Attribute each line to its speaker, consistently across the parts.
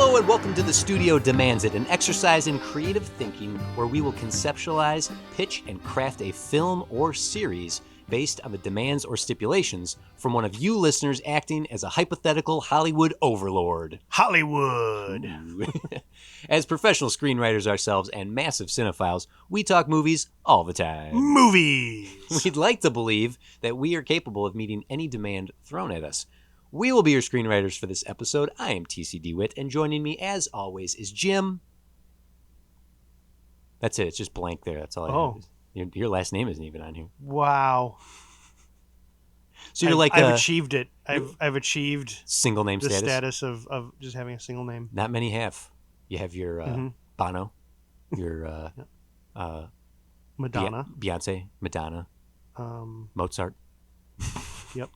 Speaker 1: Hello and welcome to The Studio Demands It, an exercise in creative thinking where we will conceptualize, pitch, and craft a film or series based on the demands or stipulations from one of you listeners acting as a hypothetical Hollywood overlord.
Speaker 2: Hollywood!
Speaker 1: As professional screenwriters ourselves and massive cinephiles, we talk movies all the time.
Speaker 2: Movies!
Speaker 1: We'd like to believe that we are capable of meeting any demand thrown at us. We will be your screenwriters for this episode. I am TC DeWitt, and joining me, as always, is Jim. That's it. It's just blank there. That's all I have. Your last name isn't even on here.
Speaker 2: Wow.
Speaker 1: So you're
Speaker 2: I've achieved it. I've achieved
Speaker 1: single name
Speaker 2: the
Speaker 1: status.
Speaker 2: status of just having a single name.
Speaker 1: Not many have. You have your Bono, your
Speaker 2: Madonna,
Speaker 1: Beyonce, Madonna, Mozart.
Speaker 2: Yep.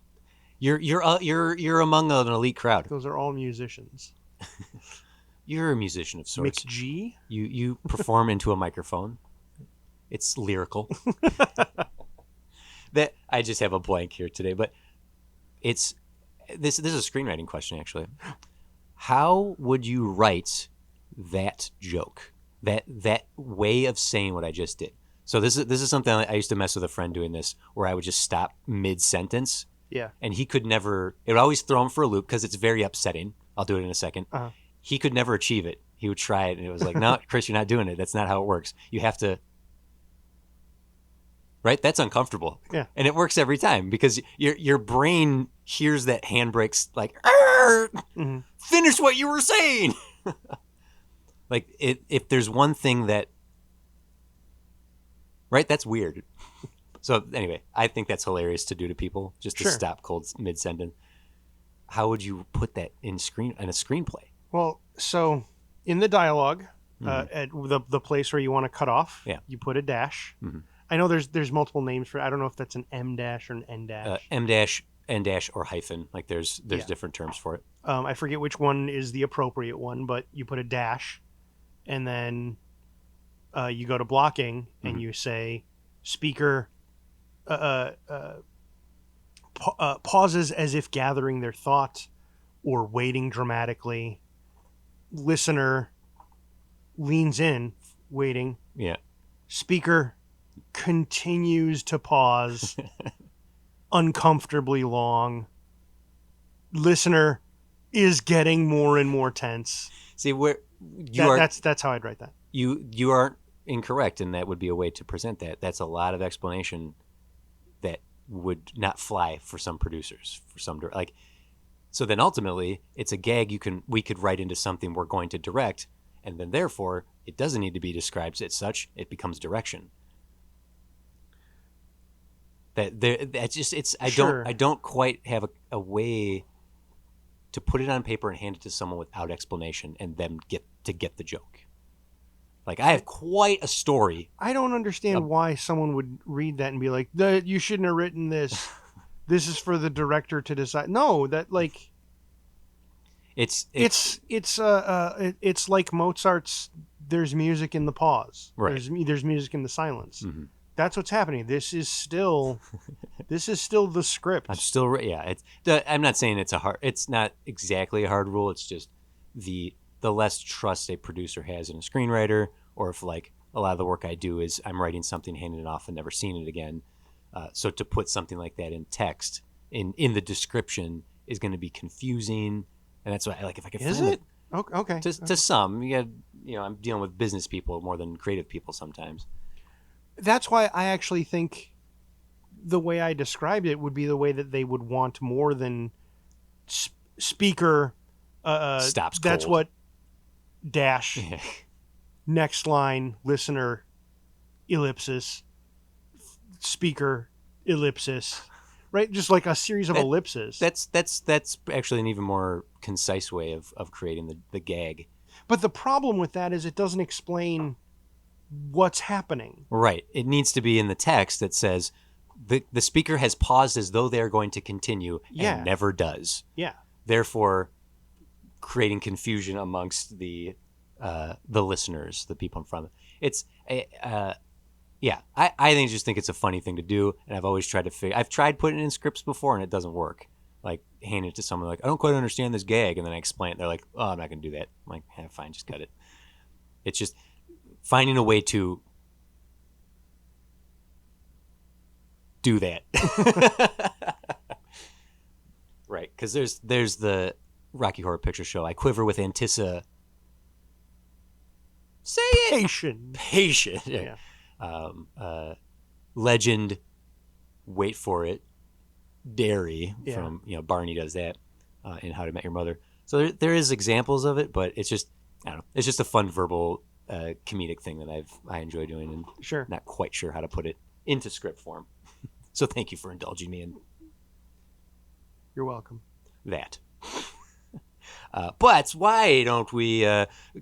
Speaker 1: You're among an elite crowd.
Speaker 2: Those are all musicians.
Speaker 1: You're a musician of sorts.
Speaker 2: Mick G.
Speaker 1: You perform into a microphone. It's lyrical. That I just have a blank here today, but this is a screenwriting question actually. How would you write that joke? That way of saying what I just did. So this is something I used to mess with a friend doing this, where I would just stop mid sentence.
Speaker 2: Yeah.
Speaker 1: And he could never. It would always throw him for a loop because it's very upsetting. I'll do it in a second.
Speaker 2: Uh-huh.
Speaker 1: He could never achieve it. He would try it, and it was like, no, Chris, you're not doing it. That's not how it works. You have to. Right? That's uncomfortable.
Speaker 2: Yeah.
Speaker 1: And it works every time because your brain hears that handbrake's like, finish what you were saying. Like, if there's one thing that. Right? That's weird. So anyway, I think that's hilarious to do to people, just to stop cold mid-sentence. How would you put that in a screenplay?
Speaker 2: Well, so in the dialogue, at the place where you want to cut off, you put a dash. Mm-hmm. I know there's multiple names for it. I don't know if that's an M dash or an N dash.
Speaker 1: M dash, N dash, or hyphen. Like there's different terms for it.
Speaker 2: I forget which one is the appropriate one, but you put a dash, and then you go to blocking, and you say, speaker pauses as if gathering their thought or waiting dramatically. Listener leans in, waiting.
Speaker 1: Yeah.
Speaker 2: Speaker continues to pause uncomfortably long. Listener is getting more and more tense.
Speaker 1: See,
Speaker 2: that's how I'd write that.
Speaker 1: You aren't incorrect, and that would be a way to present that. That's a lot of explanation that would not fly for some producers, so then ultimately it's a gag we could write into something we're going to direct, and then therefore it doesn't need to be described as such. It becomes direction. I don't quite have a way to put it on paper and hand it to someone without explanation and them get the joke. Like, I have quite a story.
Speaker 2: I don't understand why someone would read that and be like, you shouldn't have written this. This is for the director to decide. No, that like it's like Mozart's There's Music in the Pause.
Speaker 1: Right.
Speaker 2: There's music in the silence.
Speaker 1: Mm-hmm.
Speaker 2: That's what's happening. This is still the script.
Speaker 1: I'm not saying it's not exactly a hard rule. It's just the less trust a producer has in a screenwriter, or if like a lot of the work I do is I'm writing something, handing it off, and never seeing it again. So to put something like that in text, in the description, is going to be confusing, and that's why I like if I could frame it.
Speaker 2: Okay.
Speaker 1: To some, I'm dealing with business people more than creative people sometimes.
Speaker 2: That's why I actually think the way I described it would be the way that they would want more than speaker.
Speaker 1: Stops cold.
Speaker 2: That's what dash. Next line, listener, ellipsis, speaker, ellipsis, right? Just like a series of ellipses.
Speaker 1: That's actually an even more concise way of creating the gag.
Speaker 2: But the problem with that is it doesn't explain what's happening.
Speaker 1: Right. It needs to be in the text that says the speaker has paused as though they're going to continue and never does.
Speaker 2: Yeah. Therefore,
Speaker 1: creating confusion amongst the listeners, the people in front of it. I just think it's a funny thing to do, and I've always tried I've tried putting it in scripts before, and it doesn't work. like hand it to someone like, I don't quite understand this gag, and then I explain it. They're like, oh, I'm not gonna do that. I'm like, yeah, fine, just cut it. It's just finding a way to do that. Right, because there's the Rocky Horror Picture Show. I quiver with Say it. Patient.
Speaker 2: Yeah.
Speaker 1: Legend. Wait for it. Dairy
Speaker 2: Yeah.
Speaker 1: from Barney does that in How to Met Your Mother. So there is examples of it, but it's just I don't know. It's just a fun verbal comedic thing that I enjoy doing, and
Speaker 2: Sure.
Speaker 1: not quite sure how to put it into script form. So thank you for indulging me in.
Speaker 2: You're welcome.
Speaker 1: That. But why don't we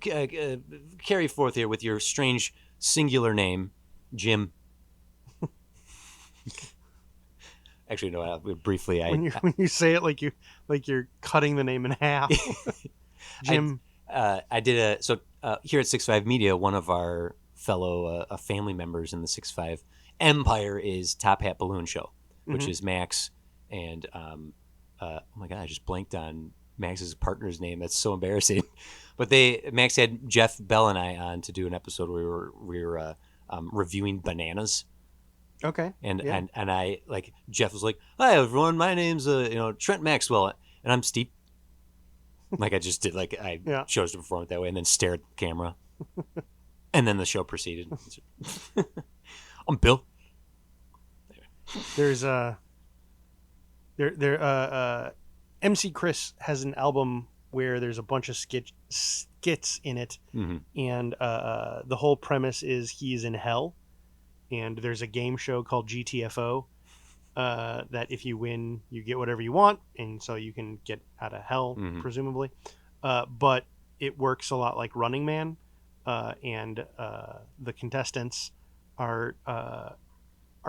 Speaker 1: carry forth here with your strange singular name, Jim? Actually, no. Briefly,
Speaker 2: when you say it like you're cutting the name in half, Jim.
Speaker 1: I did here at 6'5 Media. One of our fellow family members in the 6'5 Empire is Top Hat Balloon Show, which is Max and oh my god, I just blanked on Max's partner's name. That's so embarrassing. But Max had Jeff Bell and I on to do an episode where we were reviewing bananas.
Speaker 2: Okay.
Speaker 1: And I like Jeff was like, "Hi everyone, my name's Trent Maxwell," and I'm Steve. Like I just did, like I chose to perform it that way, and then stared at the camera, and then the show proceeded. I'm Bill.
Speaker 2: There's MC Chris has an album where there's a bunch of skits in it, and the whole premise is he's in hell, and there's a game show called GTFO that if you win, you get whatever you want, and so you can get out of hell, presumably. But it works a lot like Running Man, and the contestants are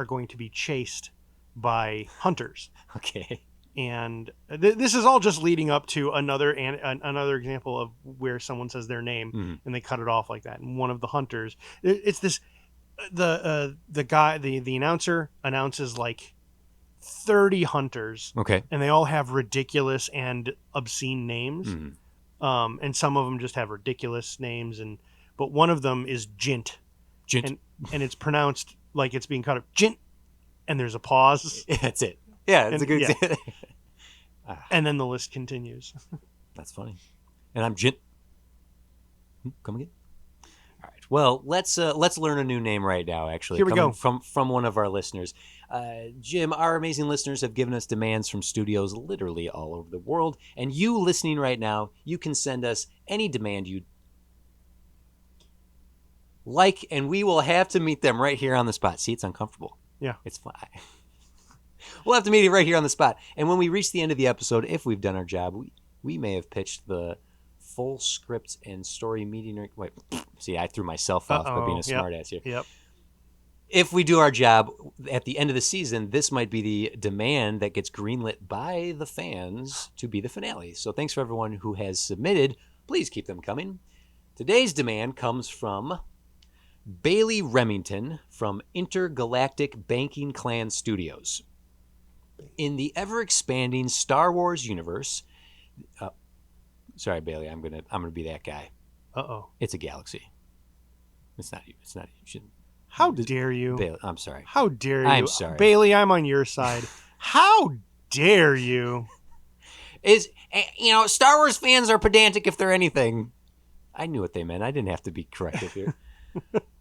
Speaker 2: going to be chased by hunters.
Speaker 1: Okay.
Speaker 2: And this is all just leading up to another example of where someone says their name and they cut it off like that. And one of the hunters, it's this the guy, the announcer announces like 30 hunters.
Speaker 1: Okay.
Speaker 2: And they all have ridiculous and obscene names. And some of them just have ridiculous names, but one of them is Jint. And it's pronounced like it's being cut up. Jint. And there's a pause.
Speaker 1: That's it. Yeah, it's a good example.
Speaker 2: And then the list continues.
Speaker 1: That's funny. And I'm Jint. Come again. All right. Well, let's learn a new name right now. Actually,
Speaker 2: here we go
Speaker 1: from one of our listeners, Jim. Our amazing listeners have given us demands from studios literally all over the world, and you listening right now, you can send us any demand you like, and we will have to meet them right here on the spot. See, it's uncomfortable.
Speaker 2: Yeah,
Speaker 1: it's fine. We'll have to meet it right here on the spot. And when we reach the end of the episode, if we've done our job, we may have pitched the full script and story meeting. Wait, see, I threw myself off by being a smartass here.
Speaker 2: Yep.
Speaker 1: If we do our job at the end of the season, this might be the demand that gets greenlit by the fans to be the finale. So thanks for everyone who has submitted. Please keep them coming. Today's demand comes from Bailey Remington from Intergalactic Banking Clan Studios. In the ever-expanding Star Wars universe, sorry, Bailey, I'm gonna be that guy. It's a galaxy. It's not you. It's not you.
Speaker 2: How dare you,
Speaker 1: Bailey? I'm sorry.
Speaker 2: How dare you?
Speaker 1: I'm sorry,
Speaker 2: Bailey. I'm on your side. How dare you?
Speaker 1: Star Wars fans are pedantic if they're anything. I knew what they meant. I didn't have to be corrective here.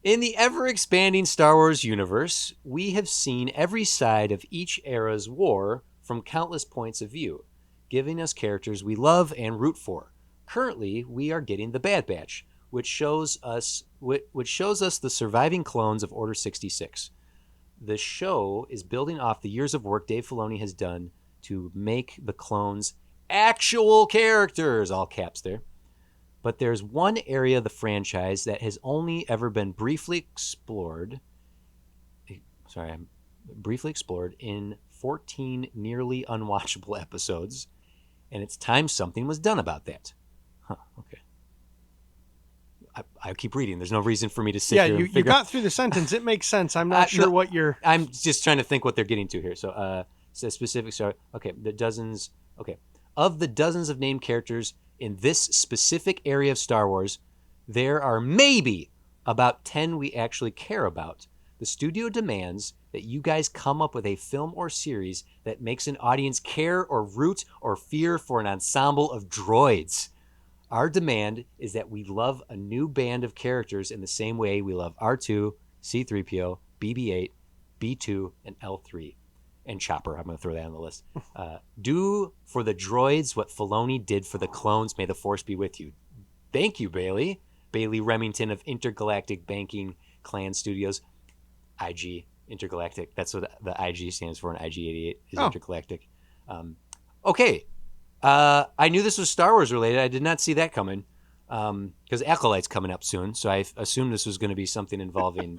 Speaker 1: In the ever-expanding Star Wars universe, we have seen every side of each era's war from countless points of view, giving us characters we love and root for. Currently, we are getting the Bad Batch, which shows us the surviving clones of Order 66. The show is building off the years of work Dave Filoni has done to make the clones actual characters, all caps there. But there's one area of the franchise that has only ever been briefly explored in 14 nearly unwatchable episodes, and it's time something was done about that. Okay. I keep reading. There's no reason for me to sit here and
Speaker 2: you got through the sentence. It makes sense. I'm not sure what you're...
Speaker 1: I'm just trying to think what they're getting to here. So says specific Star. Okay, the dozens. Okay, of the dozens of named characters in this specific area of Star Wars, there are maybe about 10 we actually care about. The studio demands that you guys come up with a film or series that makes an audience care or root or fear for an ensemble of droids. Our demand is that we love a new band of characters in the same way we love R2, C3PO, BB-8, B2, and L3. And Chopper, I'm going to throw that on the list. Do for the droids what Filoni did for the clones. May the Force be with you. Thank you, Bailey. Bailey Remington of Intergalactic Banking Clan Studios. IG, Intergalactic. That's what the IG stands for, and IG-88 is Intergalactic. Okay. I knew this was Star Wars related. I did not see that coming because Acolyte's coming up soon, so I assumed this was going to be something involving...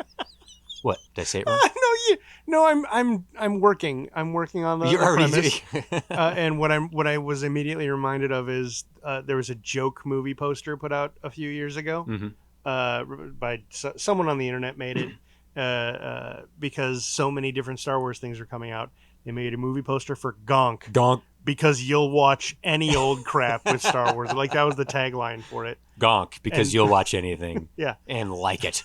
Speaker 1: What? Did I say it wrong?
Speaker 2: I'm working. I'm working on the premise. And what I was immediately reminded of is there was a joke movie poster put out a few years ago by someone on the internet made it because so many different Star Wars things are coming out. They made a movie poster for Gonk.
Speaker 1: Gonk.
Speaker 2: Because you'll watch any old crap with Star Wars. Like that was the tagline for it.
Speaker 1: Gonk, because you'll watch anything.
Speaker 2: Yeah.
Speaker 1: And like it.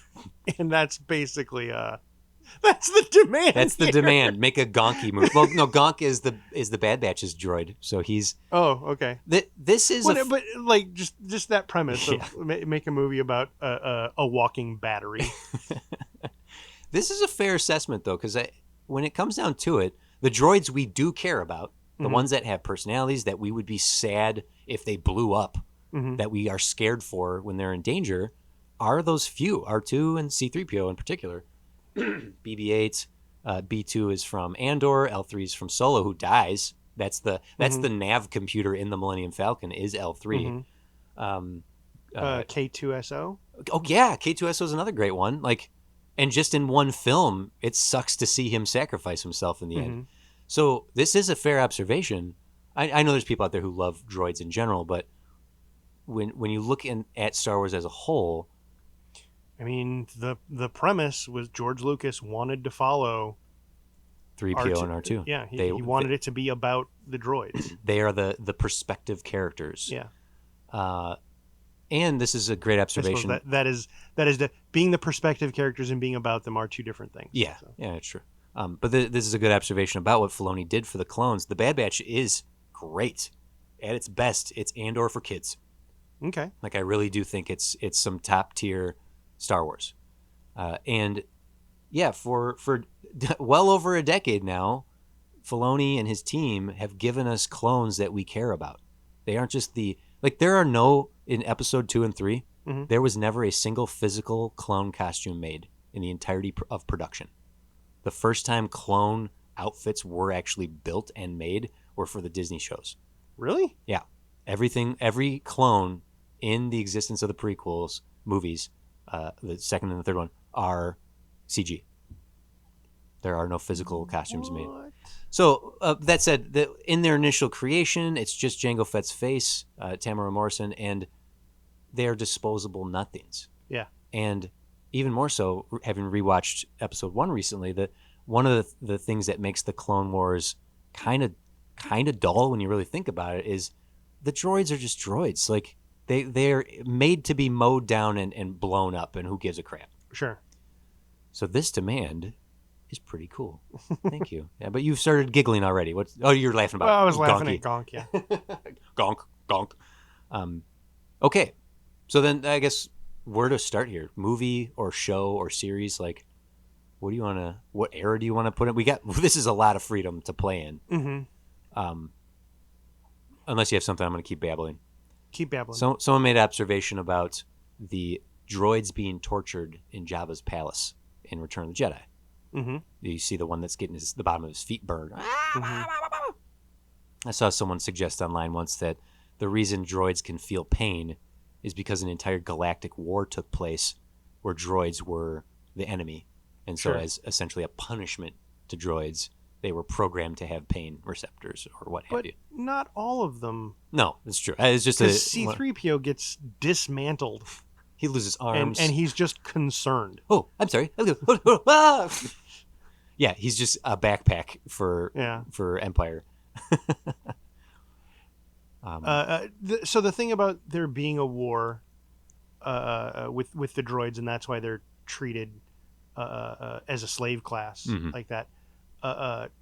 Speaker 2: And that's basically that's the demand.
Speaker 1: That's the demand. Make a Gonky movie. Well, no, Gonk is the Bad Batch's droid, so he's.
Speaker 2: Oh, okay.
Speaker 1: This is.
Speaker 2: But like just that premise of make a movie about a walking battery.
Speaker 1: This is a fair assessment though, because when it comes down to it, the droids we do care about, the ones that have personalities that we would be sad if they blew up, that we are scared for when they're in danger, are those few. R2 and C3PO in particular. BB-8, B2 is from Andor, L3 is from Solo, who dies. That's the nav computer in the Millennium Falcon is L3.
Speaker 2: K2SO.
Speaker 1: Oh yeah, K2SO is another great one. Like, and just in one film, it sucks to see him sacrifice himself in the end. So this is a fair observation. I know there's people out there who love droids in general, but when you look at Star Wars as a whole,
Speaker 2: I mean, the premise was George Lucas wanted to follow
Speaker 1: 3PO and R2.
Speaker 2: Yeah, he wanted it to be about the droids.
Speaker 1: They are the perspective characters.
Speaker 2: Yeah.
Speaker 1: And this is a great observation.
Speaker 2: That is being the perspective characters and being about them are two different things.
Speaker 1: Yeah, yeah, it's true. But this is a good observation about what Filoni did for the clones. The Bad Batch is great. At its best, it's Andor for kids.
Speaker 2: Okay.
Speaker 1: Like, I really do think it's some top tier Star Wars. And yeah, for well over a decade now, Filoni and his team have given us clones that we care about. They aren't just there are no, in episode 2 and 3, there was never a single physical clone costume made in the entirety of production. The first time clone outfits were actually built and made were for the Disney shows.
Speaker 2: Really?
Speaker 1: Yeah. Every clone in the existence of the prequels movies, the second and the third one, are CG. There are no physical costumes made. So that said, in their initial creation, it's just Jango Fett's face, Tamara Morrison, and they're disposable nothings.
Speaker 2: Yeah.
Speaker 1: And even more so, having rewatched episode 1 recently, that one of the things that makes the Clone Wars kind of dull when you really think about it is the droids are just droids. Like, they're made to be mowed down and blown up, and who gives a crap?
Speaker 2: Sure.
Speaker 1: So this demand is pretty cool. Thank you. Yeah, but you've started giggling already. You're laughing about.
Speaker 2: Well, I was laughing
Speaker 1: Gonky.
Speaker 2: at Gonk. Yeah.
Speaker 1: Gonk. Okay. So then I guess where to start here? Movie or show or series? Like, what era do you want to put in? This is a lot of freedom to play in. Unless you have something, I'm going to keep babbling.
Speaker 2: Keep babbling.
Speaker 1: So someone made an observation about the droids being tortured in Jabba's palace in Return of the Jedi. You see the one that's getting the bottom of his feet burned. I saw someone suggest online once that the reason droids can feel pain is because an entire galactic war took place where droids were the enemy. And so as essentially a punishment to droids, they were programmed to have pain receptors or what have you.
Speaker 2: But not all of them.
Speaker 1: No, it's true. It's just
Speaker 2: C-3PO gets dismantled.
Speaker 1: He loses arms.
Speaker 2: And he's just concerned.
Speaker 1: Oh, I'm sorry. Yeah, he's just a backpack
Speaker 2: Yeah.
Speaker 1: for Empire. Um,
Speaker 2: So the thing about there being a war with the droids, and that's why they're treated as a slave class
Speaker 1: mhm,
Speaker 2: like that,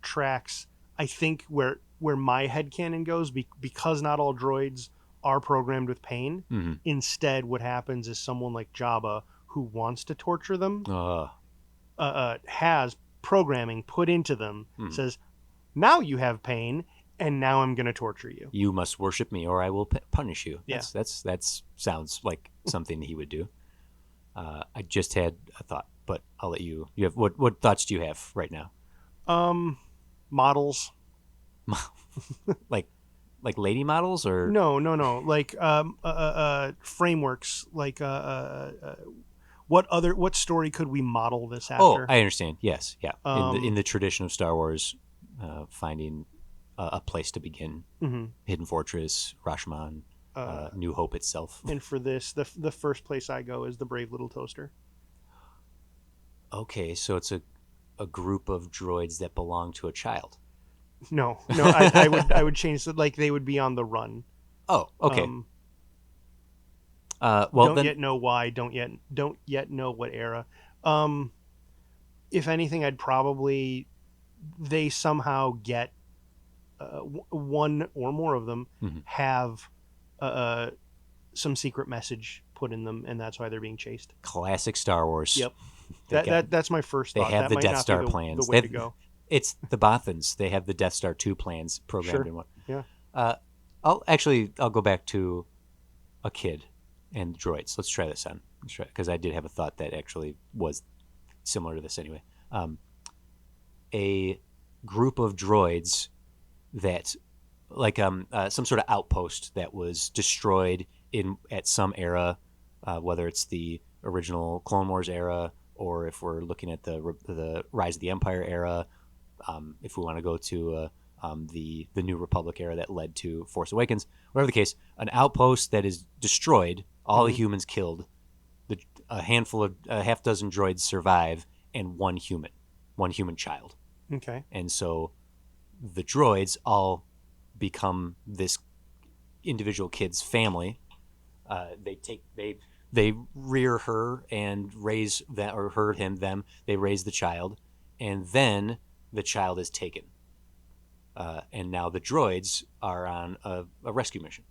Speaker 2: tracks. I think where my headcanon goes, because not all droids are programmed with pain.
Speaker 1: mhm.
Speaker 2: Instead, what happens is someone like Jabba, who wants to torture them, has programming put into them,
Speaker 1: Mhm.
Speaker 2: says, now you have pain, and now I'm going to torture you.
Speaker 1: You must worship me, or I will punish you.
Speaker 2: Yeah.
Speaker 1: That's sounds like something he would do. I just had a thought, but I'll let you. You have what thoughts do you have right now?
Speaker 2: Um, Models.
Speaker 1: like lady models or
Speaker 2: No, no, no. Like frameworks. Like what story could we model this
Speaker 1: oh,
Speaker 2: after?
Speaker 1: I understand. Yes, yeah. In
Speaker 2: Um,
Speaker 1: the tradition of Star Wars, finding a place to begin,
Speaker 2: mhm.
Speaker 1: Hidden Fortress, Rashomon,
Speaker 2: uh,
Speaker 1: New Hope itself.
Speaker 2: and for this, the first place I go is the Brave Little Toaster.
Speaker 1: Okay, so it's a group of droids that belong to a child.
Speaker 2: No, no. I would change it. Like they would be on the run.
Speaker 1: Oh, okay.
Speaker 2: Um,
Speaker 1: Well
Speaker 2: don't
Speaker 1: then,
Speaker 2: yet know why. Don't yet know what era. Um, if anything, I'd probably they somehow get one or more of them
Speaker 1: mhm.
Speaker 2: have uh, some secret message put in them, and that's why they're being chased.
Speaker 1: Classic Star Wars.
Speaker 2: Yep.
Speaker 1: They got
Speaker 2: That's my first
Speaker 1: they
Speaker 2: thought.
Speaker 1: have
Speaker 2: That
Speaker 1: the
Speaker 2: might
Speaker 1: Death
Speaker 2: not be
Speaker 1: Star
Speaker 2: the
Speaker 1: plans.
Speaker 2: way to go.
Speaker 1: It's the Bothans. They have the Death Star 2 plans programmed
Speaker 2: Sure.
Speaker 1: in one.
Speaker 2: Yeah.
Speaker 1: Uh, I'll go back to a kid and droids. Let's try this on. Because I did have a thought that actually was similar to this anyway. A group of droids that like some sort of outpost that was destroyed in at some era, whether it's the original Clone Wars era or if we're looking at the Rise of the Empire era, if we want to go to the New Republic era that led to Force Awakens, whatever the case, an outpost that is destroyed, all the
Speaker 2: Hmm.
Speaker 1: humans killed, a handful of a half dozen droids survive, and one human child,
Speaker 2: Okay.
Speaker 1: and so the droids all become this individual kid's family. They rear her and raise that or her him them. They raise the child, and then the child is taken, and now the droids are on a rescue mission.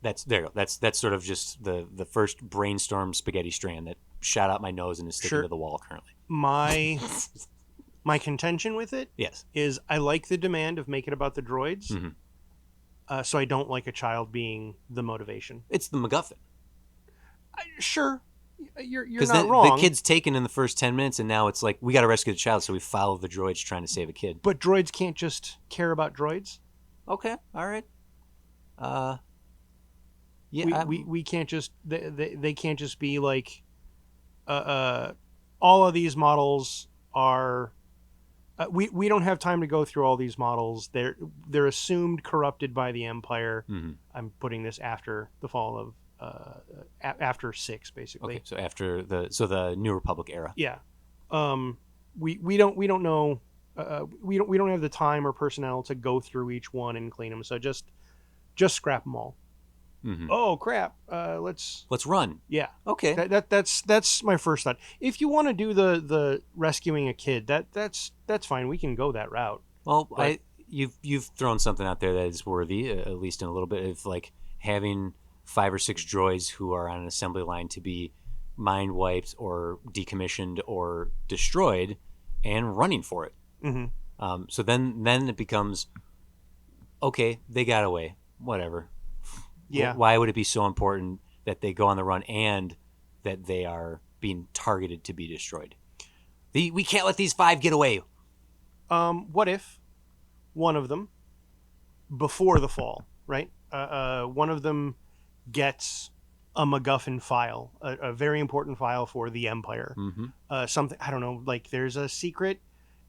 Speaker 1: That's there. That's sort of just the first brainstorm spaghetti strand that shot out my nose and is sticking to
Speaker 2: Sure.
Speaker 1: the wall currently.
Speaker 2: My my contention with it
Speaker 1: Yes.
Speaker 2: is I like the demand of make it about the droids,
Speaker 1: Mm-hmm.
Speaker 2: so I don't like a child being the motivation.
Speaker 1: It's the MacGuffin.
Speaker 2: Sure, you're
Speaker 1: Because
Speaker 2: not
Speaker 1: the
Speaker 2: wrong,
Speaker 1: kid's taken in the first 10 minutes, and now it's like, we got to rescue the child, so we follow the droids trying to save a kid.
Speaker 2: but droids can't just care about droids.
Speaker 1: Okay, all right. Uh, yeah,
Speaker 2: We can't just they can't just be like all of these models are we don't have time to go through all these models. They're assumed corrupted by the Empire.
Speaker 1: mhm.
Speaker 2: I'm putting this after the fall of after 6 basically.
Speaker 1: Okay, so after the New Republic era.
Speaker 2: Yeah. Um, we don't know. We don't have the time or personnel to go through each one and clean them. So just scrap them all.
Speaker 1: Hmm.
Speaker 2: Oh crap! Let's
Speaker 1: Let's run.
Speaker 2: yeah.
Speaker 1: Okay.
Speaker 2: That's my first thought. If you want to do the rescuing a kid, that's fine. We can go that route.
Speaker 1: Well,
Speaker 2: But
Speaker 1: you've thrown something out there that is worthy, at least in a little bit of like having 5 or 6 droids who are on an assembly line to be mind wiped or decommissioned or destroyed, and running for it.
Speaker 2: hmm
Speaker 1: So then it becomes okay. They got away. Whatever.
Speaker 2: yeah.
Speaker 1: Why would it be so important that they go on the run and that they are being targeted to be destroyed? We can't let these 5 get away.
Speaker 2: What if one of them before the fall, right? One of them gets a MacGuffin file, a very important file for the Empire.
Speaker 1: Mm-hmm.
Speaker 2: Something I don't know, like there's a secret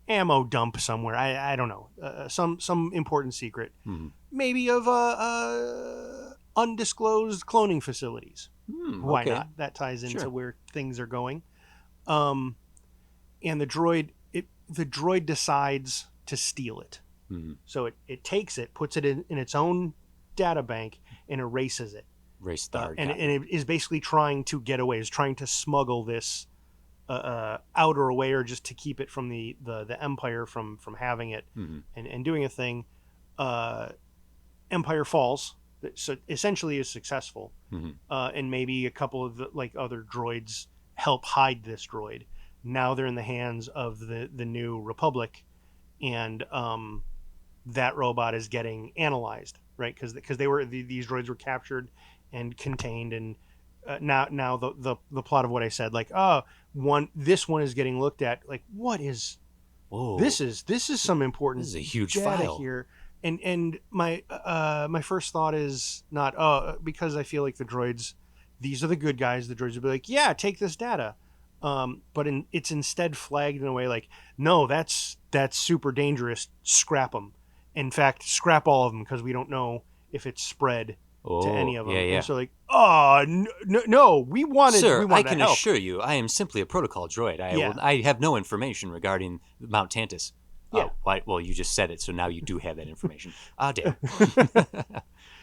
Speaker 2: ammo dump somewhere. I don't know, some important secret,
Speaker 1: Mm-hmm.
Speaker 2: maybe of undisclosed cloning facilities. Why
Speaker 1: Okay.
Speaker 2: not? That ties into
Speaker 1: Sure.
Speaker 2: where things are going. Um, and the droid decides to steal it.
Speaker 1: Mhm.
Speaker 2: So it takes it, puts it in its own data bank, and erases it.
Speaker 1: Race the hard
Speaker 2: And
Speaker 1: copy.
Speaker 2: it is basically trying to get away, is trying to smuggle this out or away, or just to keep it from the Empire from having it and doing a thing. Uh, Empire falls, so essentially is successful, and maybe a couple of like other droids help hide this droid. Now they're in the hands of the new Republic, and that robot is getting analyzed, right? Because these droids were captured and contained, and now the plot of what I said, like, oh, this one is getting looked at, like, what is
Speaker 1: Whoa,
Speaker 2: this is some
Speaker 1: this
Speaker 2: important
Speaker 1: is a huge
Speaker 2: data
Speaker 1: file.
Speaker 2: here. And my first thought is not, because I feel like the droids, these are the good guys, the droids would be like, yeah, take this data. But it's instead flagged in a way like, no, that's super dangerous, scrap them. In fact, scrap all of them, because we don't know if it's spread to any
Speaker 1: Oh,
Speaker 2: of
Speaker 1: yeah,
Speaker 2: them. And
Speaker 1: yeah.
Speaker 2: so, like, oh, no,
Speaker 1: Sir,
Speaker 2: we
Speaker 1: I
Speaker 2: wanted to
Speaker 1: can
Speaker 2: help.
Speaker 1: assure you, I am simply a protocol droid.
Speaker 2: Yeah,
Speaker 1: I have no information regarding Mount Tantus.
Speaker 2: yeah.
Speaker 1: Why? Well, you just said it, so now you do have that information. Ah, damn.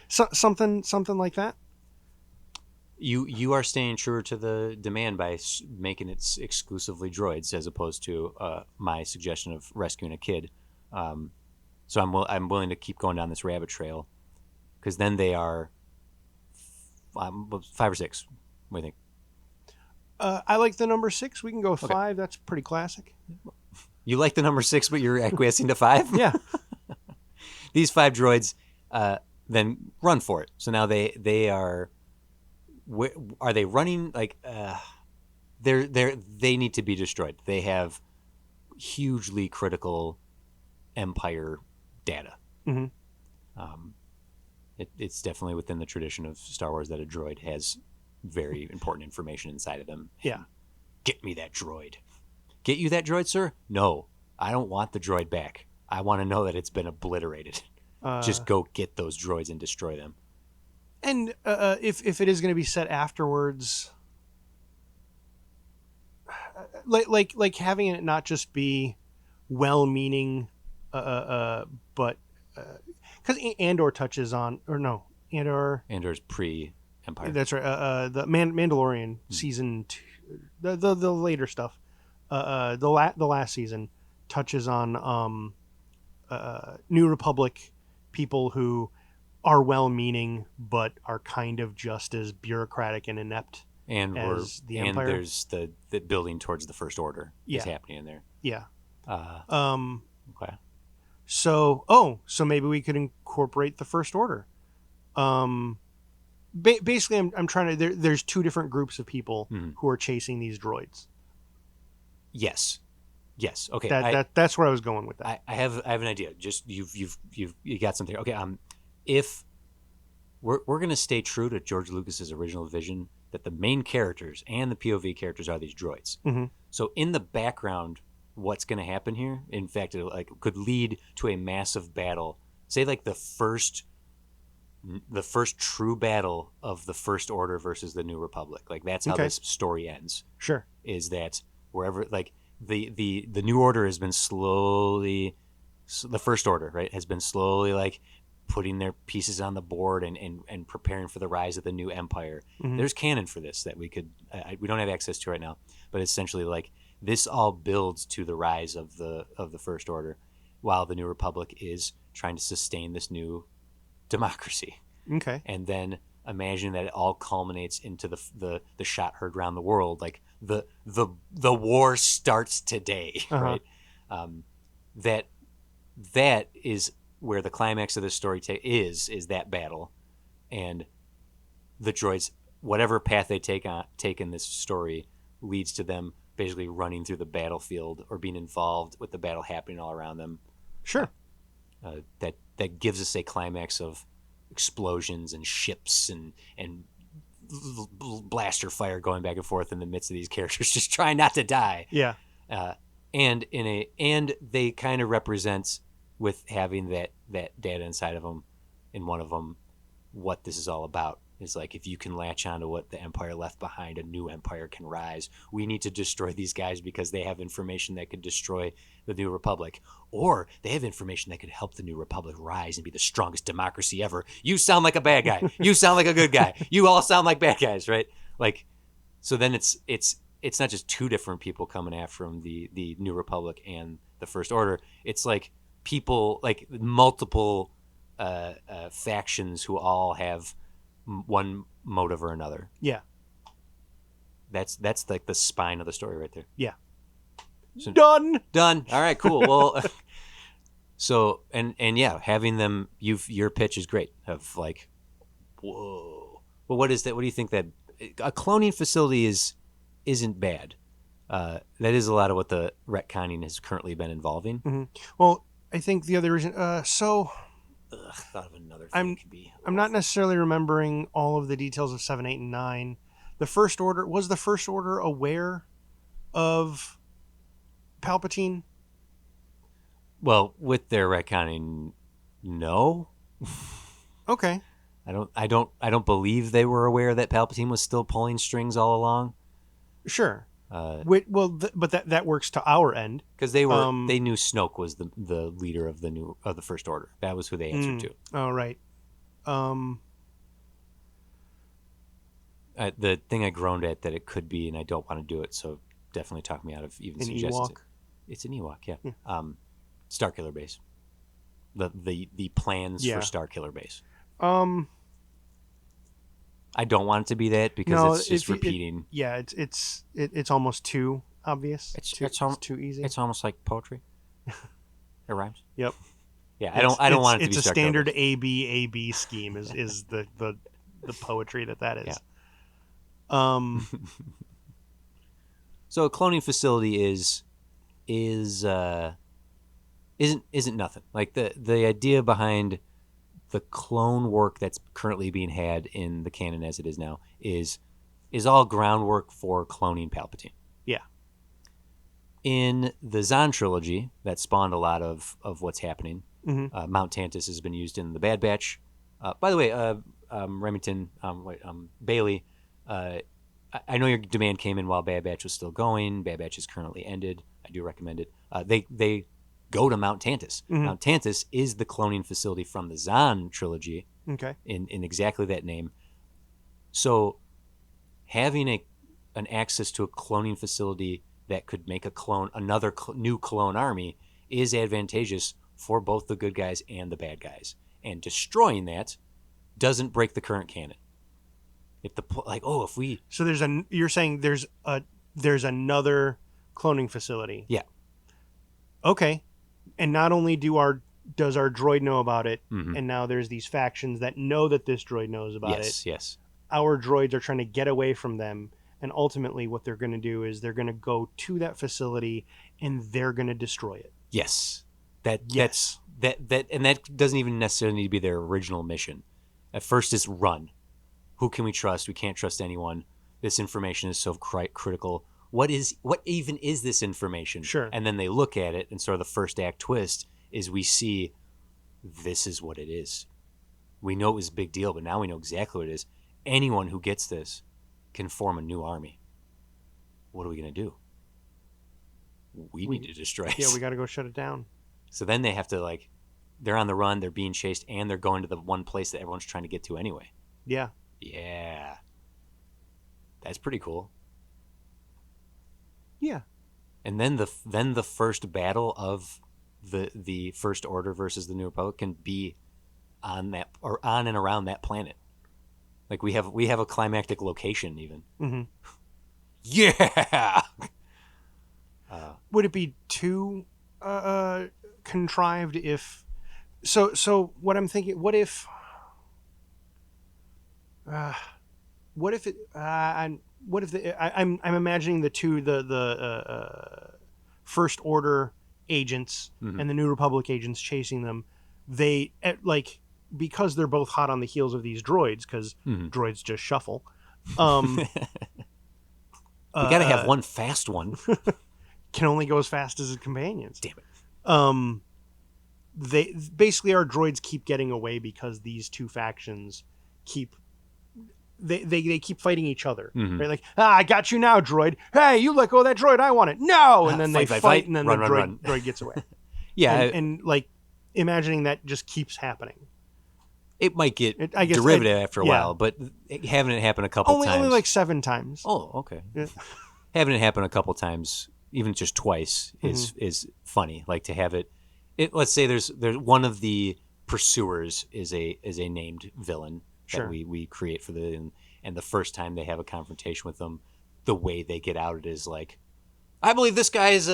Speaker 2: Something like that.
Speaker 1: You are staying truer to the demand by making it exclusively droids, as opposed to my suggestion of rescuing a kid. Um, so I'm willing to keep going down this rabbit trail, because then they are 5 or 6. What do you think?
Speaker 2: I like the number 6. We can go with
Speaker 1: Okay.
Speaker 2: 5. That's pretty classic.
Speaker 1: You like the number 6, but you're acquiescing to 5?
Speaker 2: Yeah.
Speaker 1: These 5 droids then run for it. So now they are they running like they need to be destroyed. They have hugely critical Empire data.
Speaker 2: Mm-hmm.
Speaker 1: It's definitely within the tradition of Star Wars that a droid has very important information inside of them.
Speaker 2: Yeah.
Speaker 1: Get me that droid. Get you that droid, sir? No, I don't want the droid back. I want to know that it's been obliterated. Just go get those droids and destroy them.
Speaker 2: And if it is going to be set afterwards, like having it not just be well-meaning, but because Andor touches on, or no,
Speaker 1: Andor's pre-Empire.
Speaker 2: that's right. The Mandalorian season 2, the later stuff, the last season touches on New Republic people who are well-meaning but are kind of just as bureaucratic and inept as the Empire.
Speaker 1: And there's the building towards the First Order is happening in there.
Speaker 2: Yeah.
Speaker 1: Okay.
Speaker 2: So maybe we could incorporate the First Order. Basically, I'm trying to. There's 2 different groups of people who are chasing these droids.
Speaker 1: Yes. Okay.
Speaker 2: That's where I was going with that.
Speaker 1: I have an idea. Just you got something. Okay. If we're gonna stay true to George Lucas's original vision that the main characters and the POV characters are these droids.
Speaker 2: Mm-hmm.
Speaker 1: So in the background, what's gonna happen here? In fact, it could lead to a massive battle. Say like the first true battle of the First Order versus the New Republic. Like that's how this story ends.
Speaker 2: Sure.
Speaker 1: Is that wherever like the New Order has been slowly, the First Order, right, has been slowly like putting their pieces on the board and preparing for the rise of the new Empire.
Speaker 2: Mm-hmm.
Speaker 1: There's canon for this that we could we don't have access to right now, but essentially like this all builds to the rise of the First Order, while the New Republic is trying to sustain this new democracy.
Speaker 2: Okay.
Speaker 1: And then imagine that it all culminates into the shot heard around the world, like the war starts today, right? That is where the climax of this story is that battle, and the droids, whatever path they take in this story, leads to them basically running through the battlefield or being involved with the battle happening all around them.
Speaker 2: Sure.
Speaker 1: That gives us a climax of explosions and ships and blaster fire going back and forth in the midst of these characters just trying not to die.
Speaker 2: Yeah.
Speaker 1: And they kind of represent, with having that data inside of them, in one of them, what this is all about. Is like, if you can latch onto what the Empire left behind, a new Empire can rise. We need to destroy these guys because they have information that could destroy the New Republic. Or they have information that could help the New Republic rise and be the strongest democracy ever. You sound like a bad guy. You sound like a good guy. You all sound like bad guys, right? Like, so then it's not just two different people coming after him, the New Republic and the First Order. It's like people, like multiple factions who all have one motive or another.
Speaker 2: Yeah.
Speaker 1: That's like the spine of the story right there.
Speaker 2: Yeah.
Speaker 1: So,
Speaker 2: Done.
Speaker 1: All right, cool. Well, so and yeah, having them, your pitch is great. Of like, whoa. Well, what is that? What do you think that a cloning facility isn't bad? That is a lot of what the retconning has currently been involving.
Speaker 2: Mm-hmm. Well, I think the other reason.
Speaker 1: Thought of another thing.
Speaker 2: I'm not necessarily remembering all of the details of 7, 8, and 9. The First Order, was the First Order aware of Palpatine?
Speaker 1: Well, with their retconning, no.
Speaker 2: Okay.
Speaker 1: I don't believe they were aware that Palpatine was still pulling strings all along.
Speaker 2: Sure. But that works to our end
Speaker 1: because they knew Snoke was the leader of the First Order. That was who they answered to.
Speaker 2: Oh, right.
Speaker 1: The thing I groaned at that it could be, and I don't want to do it, so definitely talk me out of even suggesting it. It's an Ewok, yeah. Starkiller Base. The plans for Starkiller Base. I don't want it to be that because it's just repeating.
Speaker 2: It's almost too obvious. It's too easy.
Speaker 1: It's almost like poetry. It rhymes.
Speaker 2: Yep.
Speaker 1: Yeah, I don't want it to be.
Speaker 2: It's a standard AB scheme is the poetry that is.
Speaker 1: Yeah. So a cloning facility isn't nothing. Like the idea behind the clone work that's currently being had in the canon as it is now is all groundwork for cloning Palpatine.
Speaker 2: Yeah.
Speaker 1: In the Zahn trilogy, that spawned a lot of what's happening.
Speaker 2: Mm-hmm.
Speaker 1: Mount Tantus has been used in the Bad Batch. By the way, Remington, Bailey, I know your demand came in while Bad Batch was still going. Bad Batch is currently ended. I do recommend it. They go to Mount Tantus.
Speaker 2: Mm-hmm.
Speaker 1: Mount Tantus is the cloning facility from the Zahn trilogy.
Speaker 2: Okay.
Speaker 1: In exactly that name. So having an access to a cloning facility that could make another new clone army is advantageous for both the good guys and the bad guys. And destroying that doesn't break the current canon.
Speaker 2: So you're saying there's another cloning facility.
Speaker 1: Yeah.
Speaker 2: Okay. And not only does our droid know about it,
Speaker 1: mm-hmm.
Speaker 2: and now there's these factions that know that this droid knows about it.
Speaker 1: Yes.
Speaker 2: Our droids are trying to get away from them, and ultimately what they're going to do is they're going to go to that facility and they're going to destroy it.
Speaker 1: Yes. That doesn't even necessarily need to be their original mission. At first it's run. Who can we trust? We can't trust anyone. This information is so critical. What even is this information?
Speaker 2: Sure.
Speaker 1: And then they look at it, and sort of the first act twist is we see this is what it is. We know it was a big deal, but now we know exactly what it is. Anyone who gets this can form a new army. What are we going to do? We need to destroy it.
Speaker 2: Yeah, we got to go shut it down.
Speaker 1: So then they have to, they're on the run, they're being chased, and they're going to the one place that everyone's trying to get to anyway.
Speaker 2: Yeah.
Speaker 1: Yeah. That's pretty cool.
Speaker 2: Yeah.
Speaker 1: And then the first battle of the First Order versus the New Republic can be on and around that planet. Like we have a climactic location even.
Speaker 2: Mm-hmm.
Speaker 1: Yeah.
Speaker 2: Would it be too contrived if? So what I'm thinking? What if it? What if I'm imagining the First Order agents
Speaker 1: mm-hmm.
Speaker 2: and the New Republic agents chasing them. They because they're both hot on the heels of these droids because
Speaker 1: mm-hmm.
Speaker 2: droids just shuffle.
Speaker 1: We gotta have one fast one.
Speaker 2: Can only go as fast as his companions.
Speaker 1: Damn it.
Speaker 2: They basically our droids keep getting away because these two factions keep they keep fighting each other,
Speaker 1: Mhm.
Speaker 2: right? Like, I got you now, droid. Hey, you let go of that droid. I want it. No, and then they
Speaker 1: Fight.
Speaker 2: and then
Speaker 1: Run,
Speaker 2: the
Speaker 1: run, run.
Speaker 2: droid gets away.
Speaker 1: Yeah,
Speaker 2: And like imagining that just keeps happening.
Speaker 1: it might get
Speaker 2: I guess
Speaker 1: derivative after a
Speaker 2: yeah,
Speaker 1: while, but having it happen a couple
Speaker 2: only
Speaker 1: times.
Speaker 2: like 7 times.
Speaker 1: Oh, okay.
Speaker 2: Yeah.
Speaker 1: Having it happen a couple times, even just twice, is funny. Like to have it. Let's say there's one of the pursuers is a named villain
Speaker 2: Sure.
Speaker 1: that we create for and the first time they have a confrontation with them, the way they get out it is like, I believe this guy is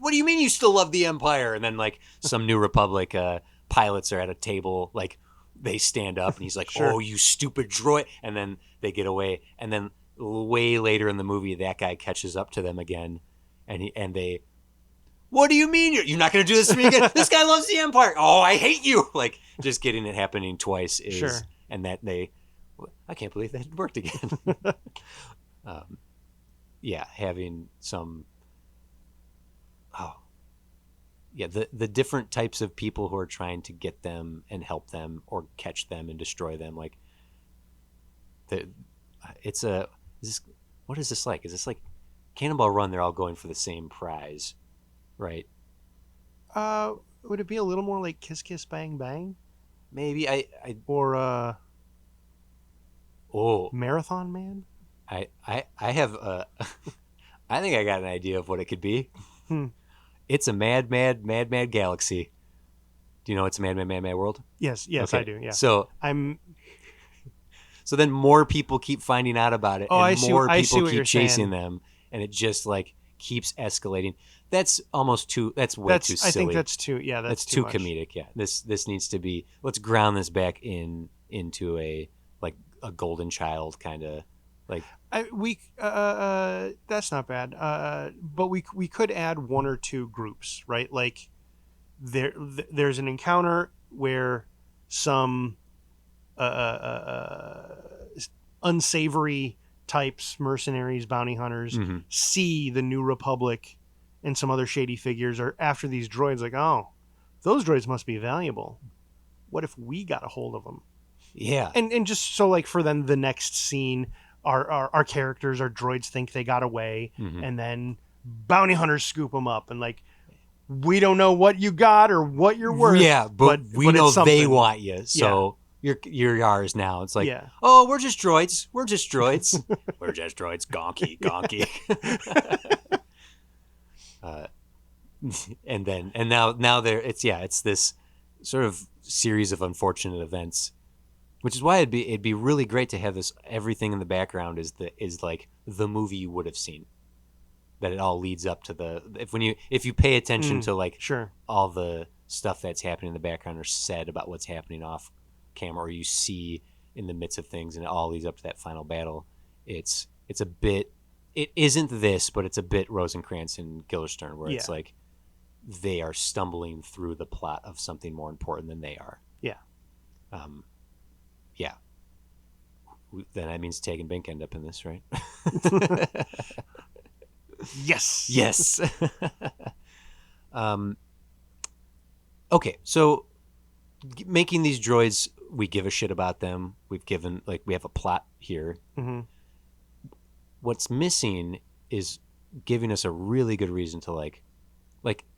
Speaker 1: what do you mean you still love the Empire? And then like some New Republic pilots are at a table, like they stand up and he's like,
Speaker 2: Sure.
Speaker 1: oh, you stupid droid. And then they get away. And then way later in the movie, that guy catches up to them again. And they, what do you mean? You're not going to do this to me again? This guy loves the Empire. Oh, I hate you. Like just getting it happening twice is,
Speaker 2: Sure.
Speaker 1: and that I can't believe that worked again. Yeah, having some, the different types of people who are trying to get them and help them or catch them and destroy them. Like, it's what is this like? Is this like Cannonball Run? They're all going for the same prize, right?
Speaker 2: Would it be a little more like Kiss Kiss Bang Bang
Speaker 1: Maybe
Speaker 2: or
Speaker 1: oh,
Speaker 2: Marathon Man?
Speaker 1: I have I think I got an idea of what it could be. It's a mad galaxy. Do you know it's a mad world?
Speaker 2: Yes,
Speaker 1: Okay.
Speaker 2: I do. Yeah.
Speaker 1: So then more people keep finding out about it,
Speaker 2: Oh,
Speaker 1: and
Speaker 2: I see
Speaker 1: more
Speaker 2: what
Speaker 1: people keep
Speaker 2: you're
Speaker 1: chasing
Speaker 2: saying.
Speaker 1: them, and it just like keeps escalating. That's almost too. That's way too silly.
Speaker 2: I think that's too. Yeah,
Speaker 1: that's
Speaker 2: too
Speaker 1: too
Speaker 2: much.
Speaker 1: comedic. Yeah, this needs to be. Let's ground this back into a like a golden child kind of like.
Speaker 2: That's not bad. But we could add 1 or 2 groups, right? Like there's an encounter where some unsavory types, mercenaries, bounty hunters, see the New Republic and some other shady figures are after these droids. Like, oh, those droids must be valuable. What if we got a hold of them?
Speaker 1: Yeah,
Speaker 2: and just so like for then the next scene, our characters, our droids think they got away, and then bounty hunters scoop them up and like, we don't know what you got or what you're worth.
Speaker 1: Yeah, but we know they want you, so you're ours now. It's like, oh, we're just droids. We're just droids. We're just droids. Gonky. And now it's this sort of series of unfortunate events, which is why it'd be really great to have this. Everything in the background is like the movie you would have seen. That it all leads up to if you pay attention to like all the stuff that's happening in the background or said about what's happening off camera, or you see in the midst of things, and it all leads up to that final battle. It's a bit. It isn't this, but it's a bit Rosencrantz and Guildenstern, where it's like they are stumbling through the plot of something more important than they are.
Speaker 2: Yeah.
Speaker 1: Yeah. Then that means Tag and Bink end up in this, right? Yes. Okay, so making these droids, we give a shit about them. We have a plot here. What's missing is giving us a really good reason to like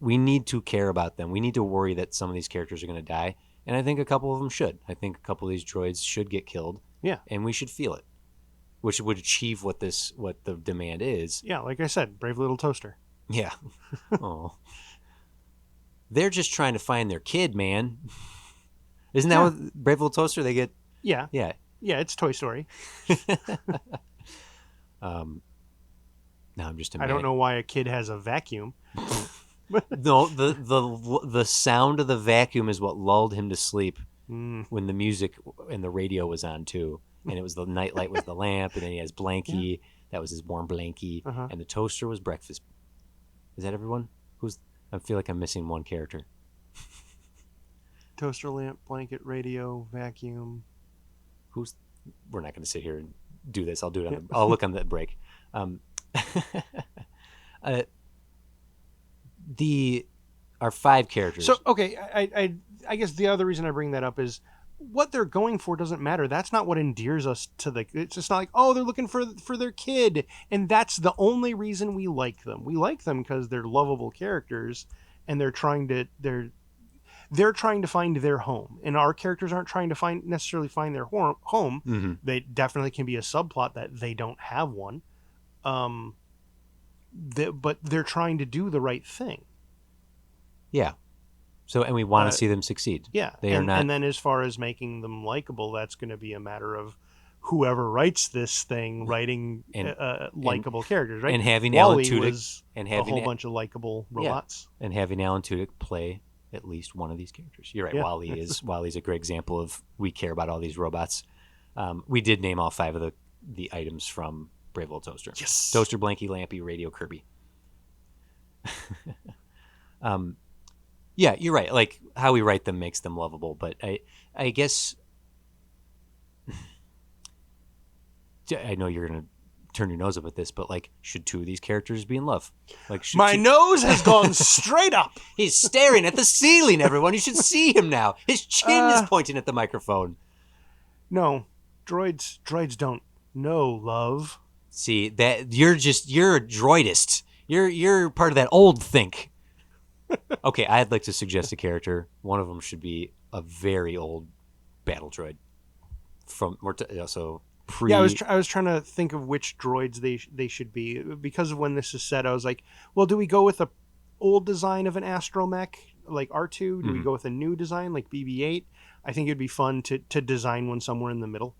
Speaker 1: we need to care about them. We need to worry that some of these characters are going to die, and I think a couple of them should. I think a couple of these droids should get killed.
Speaker 2: Yeah,
Speaker 1: and we should feel it, which would achieve what the demand is.
Speaker 2: Yeah, like I said, brave little toaster.
Speaker 1: Yeah. Oh. They're just trying to find their kid, man. Isn't that what Brave Little Toaster they get?
Speaker 2: Yeah.
Speaker 1: Yeah.
Speaker 2: Yeah, it's Toy Story.
Speaker 1: Now I'm just
Speaker 2: I don't know why a kid has a vacuum.
Speaker 1: No, the sound of the vacuum is what lulled him to sleep when the music and the radio was on too. And it was the nightlight was the lamp, and then he has Blanky. Yeah. That was his warm Blanky. And the toaster was breakfast. Is that everyone? I feel like I'm missing one character.
Speaker 2: Toaster, lamp, blanket, radio, vacuum.
Speaker 1: We're not going to sit here and do this. I'll do it. I'll look on the break. Our 5 characters.
Speaker 2: So okay, I guess the other reason I bring that up is what they're going for doesn't matter. That's not what endears us to the. It's just not like, oh, they're looking for their kid, and that's the only reason we like them. We like them because they're lovable characters, and they're trying to find their home, and our characters aren't trying to necessarily find their home.
Speaker 1: Mm-hmm.
Speaker 2: They definitely can be a subplot that they don't have one, but they're trying to do the right thing.
Speaker 1: Yeah. So, and we want to see them succeed.
Speaker 2: Yeah,
Speaker 1: They are not.
Speaker 2: And then as far as making them likable, that's going to be a matter of whoever writes this thing writing likable characters, right?
Speaker 1: And having
Speaker 2: Wall-E
Speaker 1: Alan Tudyk
Speaker 2: was
Speaker 1: and
Speaker 2: a
Speaker 1: having
Speaker 2: whole bunch of likable robots.
Speaker 1: and having Alan Tudyk play at least one of these characters. You're right.
Speaker 2: Yeah.
Speaker 1: Wall-E's a great example of we care about all these robots. We did name all 5 of the items from Brave Old Toaster.
Speaker 2: Yes.
Speaker 1: Toaster, Blanky, Lampy, Radio, Kirby. Yeah, you're right. Like how we write them makes them lovable, but I guess I know you're gonna turn your nose up at this, but like, should 2 of these characters be in love? Like,
Speaker 2: My nose has gone straight up.
Speaker 1: He's staring at the ceiling. Everyone, you should see him now. His chin is pointing at the microphone.
Speaker 2: No, droids don't know love.
Speaker 1: See that you're a droidist. You're part of that old think. Okay, I'd like to suggest a character. One of them should be a very old battle droid from so pre.
Speaker 2: Yeah, I was trying to think of which droids they should be, because of when this is said. I was like, well, do we go with a old design of an astromech like R2? Do we go with a new design like BB-8? I think it'd be fun to design one somewhere in the middle.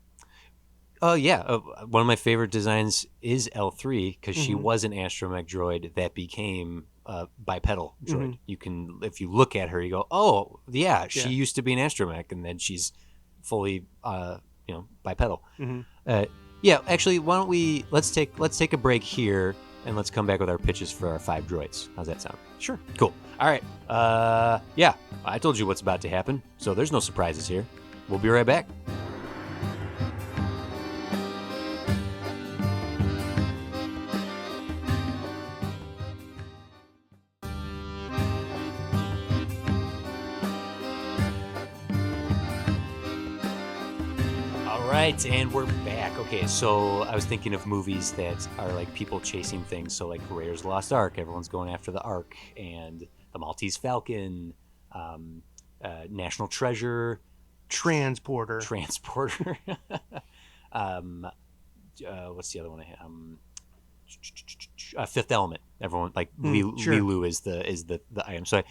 Speaker 1: Yeah, one of my favorite designs is L3 because she was an astromech droid that became a bipedal droid. You can, if you look at her, you go, oh yeah, she used to be an astromech, and then she's fully bipedal. Yeah, actually, why don't let's take a break here and let's come back with our pitches for our 5 droids. How's that sound?
Speaker 2: Sure.
Speaker 1: Cool. All right. Yeah, I told you what's about to happen, so there's no surprises here. We'll be right back. Right, and we're back. Okay, so I was thinking of movies that are like people chasing things. So like Raiders of the Lost Ark, everyone's going after the Ark, and the Maltese Falcon, National Treasure,
Speaker 2: Transporter.
Speaker 1: What's the other one? Fifth Element. Everyone like Lilu is the item. So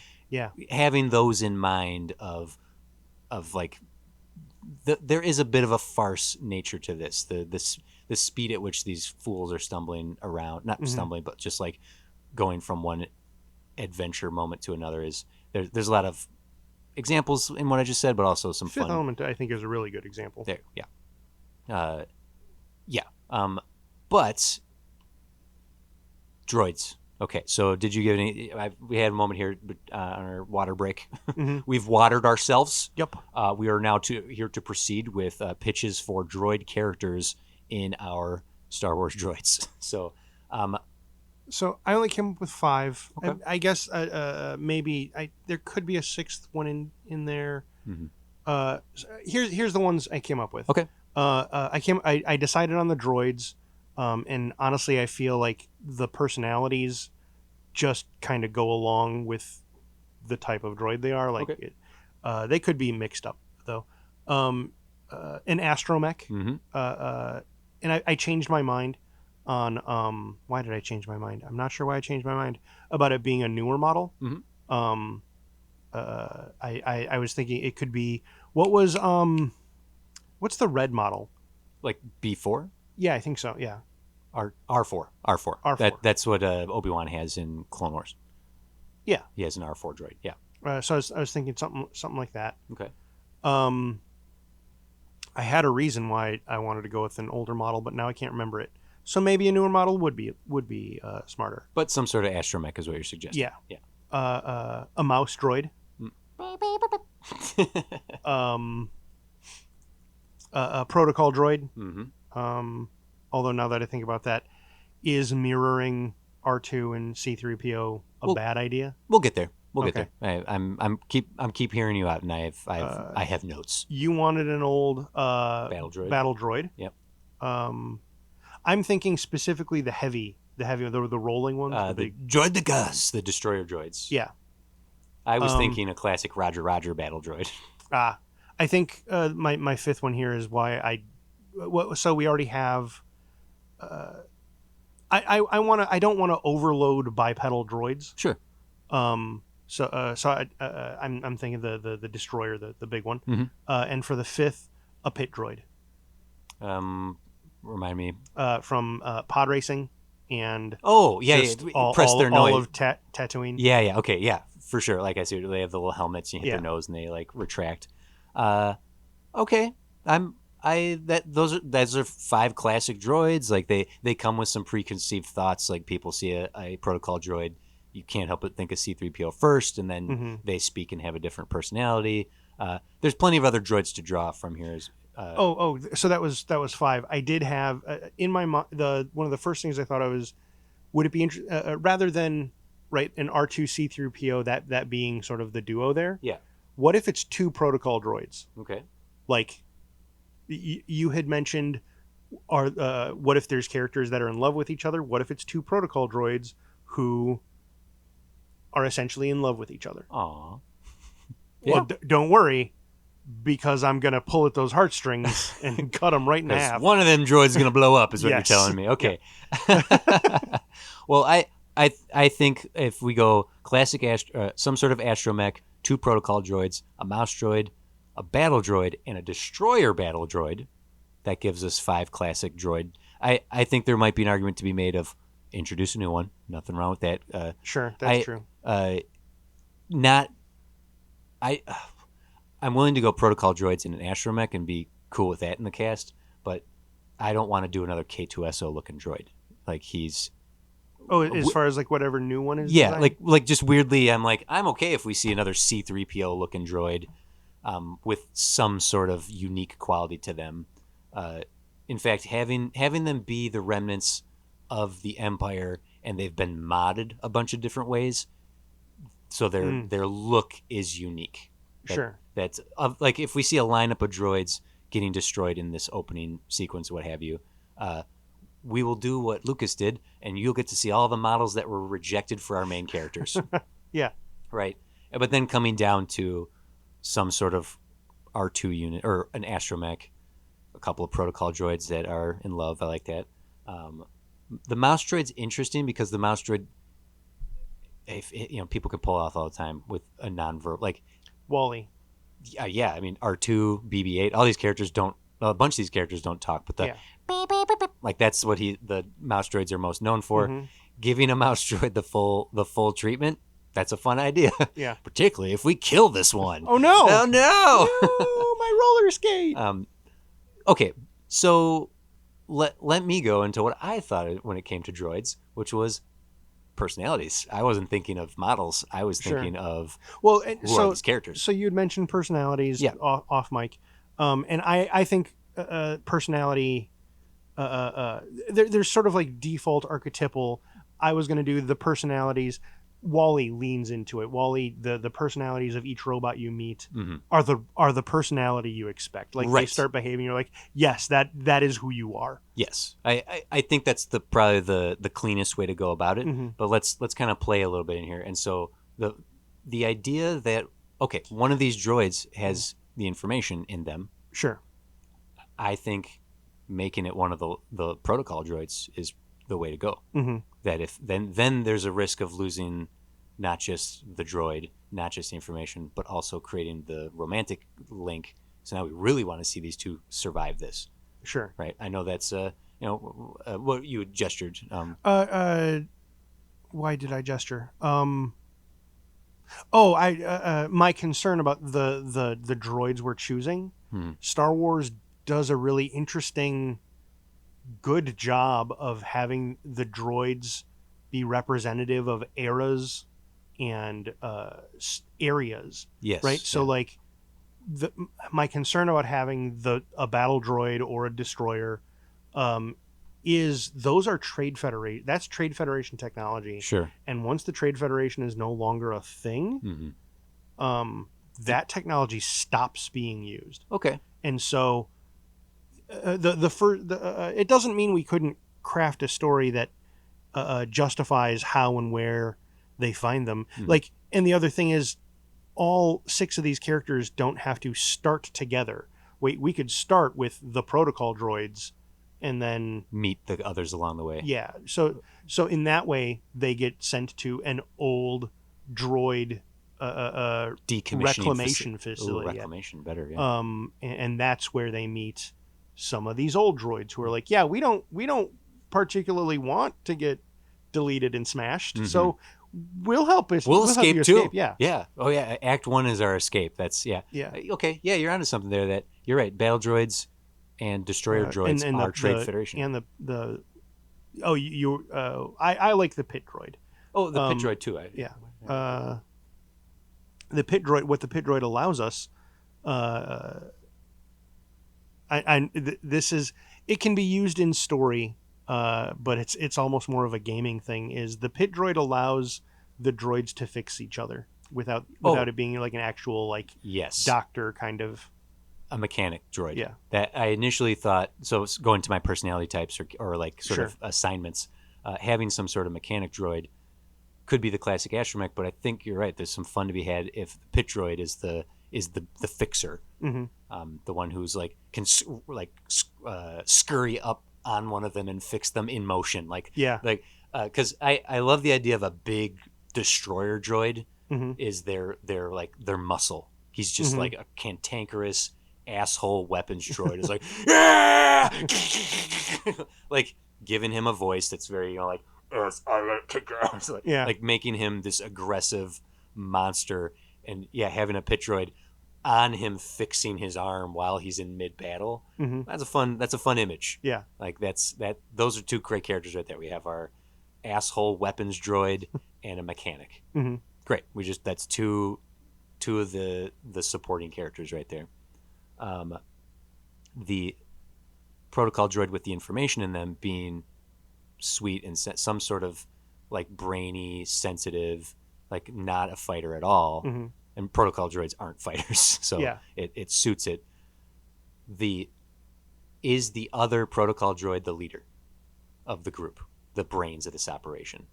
Speaker 1: having those in mind of like. There is a bit of a farce nature to this. The speed at which these fools are stumbling around, not stumbling, but just like going from one adventure moment to another is there's a lot of examples in what I just said, but also some
Speaker 2: Fifth
Speaker 1: fun.
Speaker 2: Element, I think, is a really good example.
Speaker 1: There, but droids. Okay, so did you give any? We had a moment here on our water break. We've watered ourselves.
Speaker 2: Yep.
Speaker 1: We are now here to proceed with pitches for droid characters in our Star Wars droids. So
Speaker 2: I only came up with 5.
Speaker 1: Okay.
Speaker 2: I guess maybe there could be a 6th one in there. Here's the ones I came up with.
Speaker 1: Okay.
Speaker 2: I decided on the droids. And honestly, I feel like the personalities just kind of go along with the type of droid they are. Like, they could be mixed up though. An astromech. And I changed my mind on why did I change my mind? I'm not sure why I changed my mind about it being a newer model. I was thinking it could be what's the red model?
Speaker 1: Like B4?
Speaker 2: Yeah, I think so. Yeah,
Speaker 1: R4.
Speaker 2: R4.
Speaker 1: That's what Obi-Wan has in Clone Wars.
Speaker 2: Yeah,
Speaker 1: he has an R4 droid. Yeah.
Speaker 2: So I was thinking something like that.
Speaker 1: Okay.
Speaker 2: I had a reason why I wanted to go with an older model, but now I can't remember it. So maybe a newer model would be smarter.
Speaker 1: But some sort of astromech is what you're suggesting.
Speaker 2: Yeah.
Speaker 1: Yeah.
Speaker 2: A mouse droid. A protocol droid. Although now that I think about that, is mirroring R2 and C3PO a bad idea?
Speaker 1: We'll get there. We'll get
Speaker 2: Okay.
Speaker 1: there. I'm keep hearing you out, and I have notes.
Speaker 2: You wanted an old
Speaker 1: Battle droid.
Speaker 2: battle droid.
Speaker 1: Yep.
Speaker 2: Um, I'm thinking specifically the rolling ones, the
Speaker 1: The
Speaker 2: big.
Speaker 1: droid the Gus, the destroyer droids.
Speaker 2: Yeah.
Speaker 1: I was
Speaker 2: Um,
Speaker 1: thinking a classic Roger battle droid.
Speaker 2: I think my fifth one here is why so we already have. I don't want to overload bipedal droids.
Speaker 1: Sure.
Speaker 2: I'm thinking the destroyer, the big one,
Speaker 1: Mm-hmm.
Speaker 2: and for the fifth, a pit droid.
Speaker 1: Remind me.
Speaker 2: From pod racing and
Speaker 1: Oh yeah,
Speaker 2: just
Speaker 1: yeah. Press their
Speaker 2: all
Speaker 1: noise.
Speaker 2: of Tatooine.
Speaker 1: Yeah. Okay. Yeah, for sure. Like I see, they have the little helmets. You hit
Speaker 2: Yeah.
Speaker 1: their nose and they like retract. Okay. Those are 5 classic droids. Like they come with some preconceived thoughts. Like people see a protocol droid, you can't help but think of C-3PO first, and then
Speaker 2: Mm-hmm.
Speaker 1: they speak and have a different personality. There's plenty of other droids to draw from here.
Speaker 2: So that was 5. I did have in my the one of the first things I thought of was, would it be rather than right an R2C3PO, that being sort of the duo there?
Speaker 1: Yeah.
Speaker 2: What if it's 2 protocol droids?
Speaker 1: Okay.
Speaker 2: Like you had mentioned, are what if there's characters that are in love with each other? What if it's 2 protocol droids who are essentially in love with each other?
Speaker 1: Aw.
Speaker 2: Well, don't worry, because I'm gonna pull at those heartstrings and cut them right in half.
Speaker 1: One of them droids is gonna blow up, is what
Speaker 2: Yes.
Speaker 1: you're telling me. Okay. Well, I think if we go classic some sort of astromech, 2 protocol droids, a mouse droid, a battle droid, and a destroyer battle droid, that gives us 5 classic droid. I think there might be an argument to be made of introduce a new one. Nothing wrong with that.
Speaker 2: Sure, that's true.
Speaker 1: Not I. I'm willing to go protocol droids in an astromech and be cool with that in the cast, but I don't want to do another K2SO looking droid. Like he's
Speaker 2: As far as like whatever new one is.
Speaker 1: yeah,
Speaker 2: designed?
Speaker 1: like just weirdly, I'm okay if we see another C-3PO looking droid, with some sort of unique quality to them. In fact, having them be the remnants of the Empire, and they've been modded a bunch of different ways, so their look is unique.
Speaker 2: Sure.
Speaker 1: That's like if we see a lineup of droids getting destroyed in this opening sequence, what have you, we will do what Lucas did, and you'll get to see all the models that were rejected for our main characters.
Speaker 2: Yeah.
Speaker 1: Right. But then coming down to some sort of R2 unit or an astromech, a couple of protocol droids that are in love. I like that. The mouse droid's interesting because the mouse droid, people can pull off all the time with a non-verb, like
Speaker 2: Wally.
Speaker 1: yeah. I mean, R2, BB-8, all these characters don't. Well, a bunch of these characters don't talk, but like that's what the mouse droids are most known for.
Speaker 2: Mm-hmm.
Speaker 1: Giving a mouse droid the full treatment, that's a fun idea.
Speaker 2: Yeah.
Speaker 1: Particularly if we kill this one.
Speaker 2: Oh no!
Speaker 1: Oh no!
Speaker 2: No, my roller skate.
Speaker 1: Okay, so let me go into what I thought when it came to droids, which was personalities. I wasn't thinking of models. I was thinking of
Speaker 2: Well,
Speaker 1: who are these characters.
Speaker 2: So you had mentioned personalities.
Speaker 1: Yeah.
Speaker 2: Off mic, and I think personality. There's sort of like default archetypal. I was going to do the personalities. Wally leans into it. Wally, the personalities of each robot you meet are the personality you expect. Like they start behaving, you're like, yes, that is who you are.
Speaker 1: Yes, I think that's probably the cleanest way to go about it.
Speaker 2: Mm-hmm.
Speaker 1: But let's kind of play a little bit in here. And so the idea that one of these droids has the information in them.
Speaker 2: Sure.
Speaker 1: I think making it one of the protocol droids is the way to go.
Speaker 2: Mm-hmm.
Speaker 1: That if then there's a risk of losing not just the droid, not just the information, but also creating the romantic link. So now we really want to see these two survive this.
Speaker 2: Sure.
Speaker 1: Right. I know that's what you had gestured.
Speaker 2: Why did I gesture? My concern about the droids we're choosing. Star Wars does a really interesting, good job of having the droids be representative of eras and areas.
Speaker 1: Yes.
Speaker 2: Right. So like, my concern about having a battle droid or a destroyer, is those are Trade Federation. That's Trade Federation technology.
Speaker 1: Sure.
Speaker 2: And once the Trade Federation is no longer a thing, that technology stops being used.
Speaker 1: Okay.
Speaker 2: And so it doesn't mean we couldn't craft a story that justifies how and where they find them. Like, and the other thing is, all 6 of these characters don't have to start together. We could start with the protocol droids, and then
Speaker 1: meet the others along the way.
Speaker 2: Yeah. So in that way, they get sent to an old droid
Speaker 1: decommissioning
Speaker 2: reclamation facility.
Speaker 1: Reclamation, better. Yeah.
Speaker 2: And that's where they meet some of these old droids who are like, yeah, we don't particularly want to get deleted and smashed, so we'll help us.
Speaker 1: We'll escape too.
Speaker 2: Escape. Yeah.
Speaker 1: Yeah. Oh yeah. Act 1 is our escape. That's
Speaker 2: Yeah.
Speaker 1: Okay. Yeah, you're onto something there. That you're right. Battle droids and destroyer droids
Speaker 2: and
Speaker 1: are Trade Federation.
Speaker 2: And I like the pit droid.
Speaker 1: Oh, the pit droid too.
Speaker 2: The pit droid. What the pit droid allows us. This is, it can be used in story, but it's almost more of a gaming thing. Is the pit droid allows the droids to fix each other without it being like an actual doctor kind of
Speaker 1: a mechanic droid.
Speaker 2: Yeah.
Speaker 1: That I initially thought. So going to my personality types or like sort of assignments, having some sort of mechanic droid could be the classic astromech. But I think you're right. There's some fun to be had if the pit droid is the fixer. The one who's like can scurry up on one of them and fix them in motion, because I love the idea of a big destroyer droid is their muscle. He's just like a cantankerous asshole weapons droid. It's like, yeah, like giving him a voice that's very like, yes, I like to go. Like making him this aggressive monster, and having a pit droid on him fixing his arm while he's in mid battle. That's a fun image.
Speaker 2: Yeah.
Speaker 1: Like those are 2 great characters right there. We have our asshole weapons droid and a mechanic. Great. That's two of the supporting characters right there. The protocol droid with the information in them being sweet and some sort of like brainy, sensitive, like not a fighter at all. And protocol droids aren't fighters, so it suits it. Is the other protocol droid the leader of the group, the brains of this operation?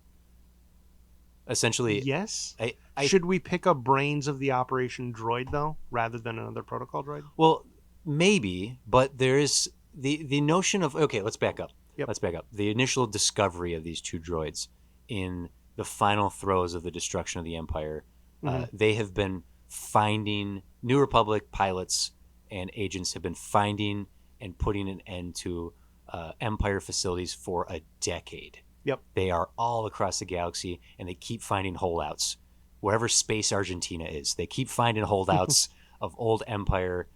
Speaker 1: Essentially,
Speaker 2: yes. Should we pick up brains of the operation droid though, rather than another protocol droid?
Speaker 1: Well, maybe, but there is the notion of let's back up. Let's back up. The initial discovery of these 2 droids in the final throes of the destruction of the Empire. They have been finding, New Republic pilots and agents have been finding and putting an end to Empire facilities for a decade.
Speaker 2: Yep.
Speaker 1: They are all across the galaxy, and they keep finding holdouts. Wherever Space Argentina is, they keep finding holdouts of old Empire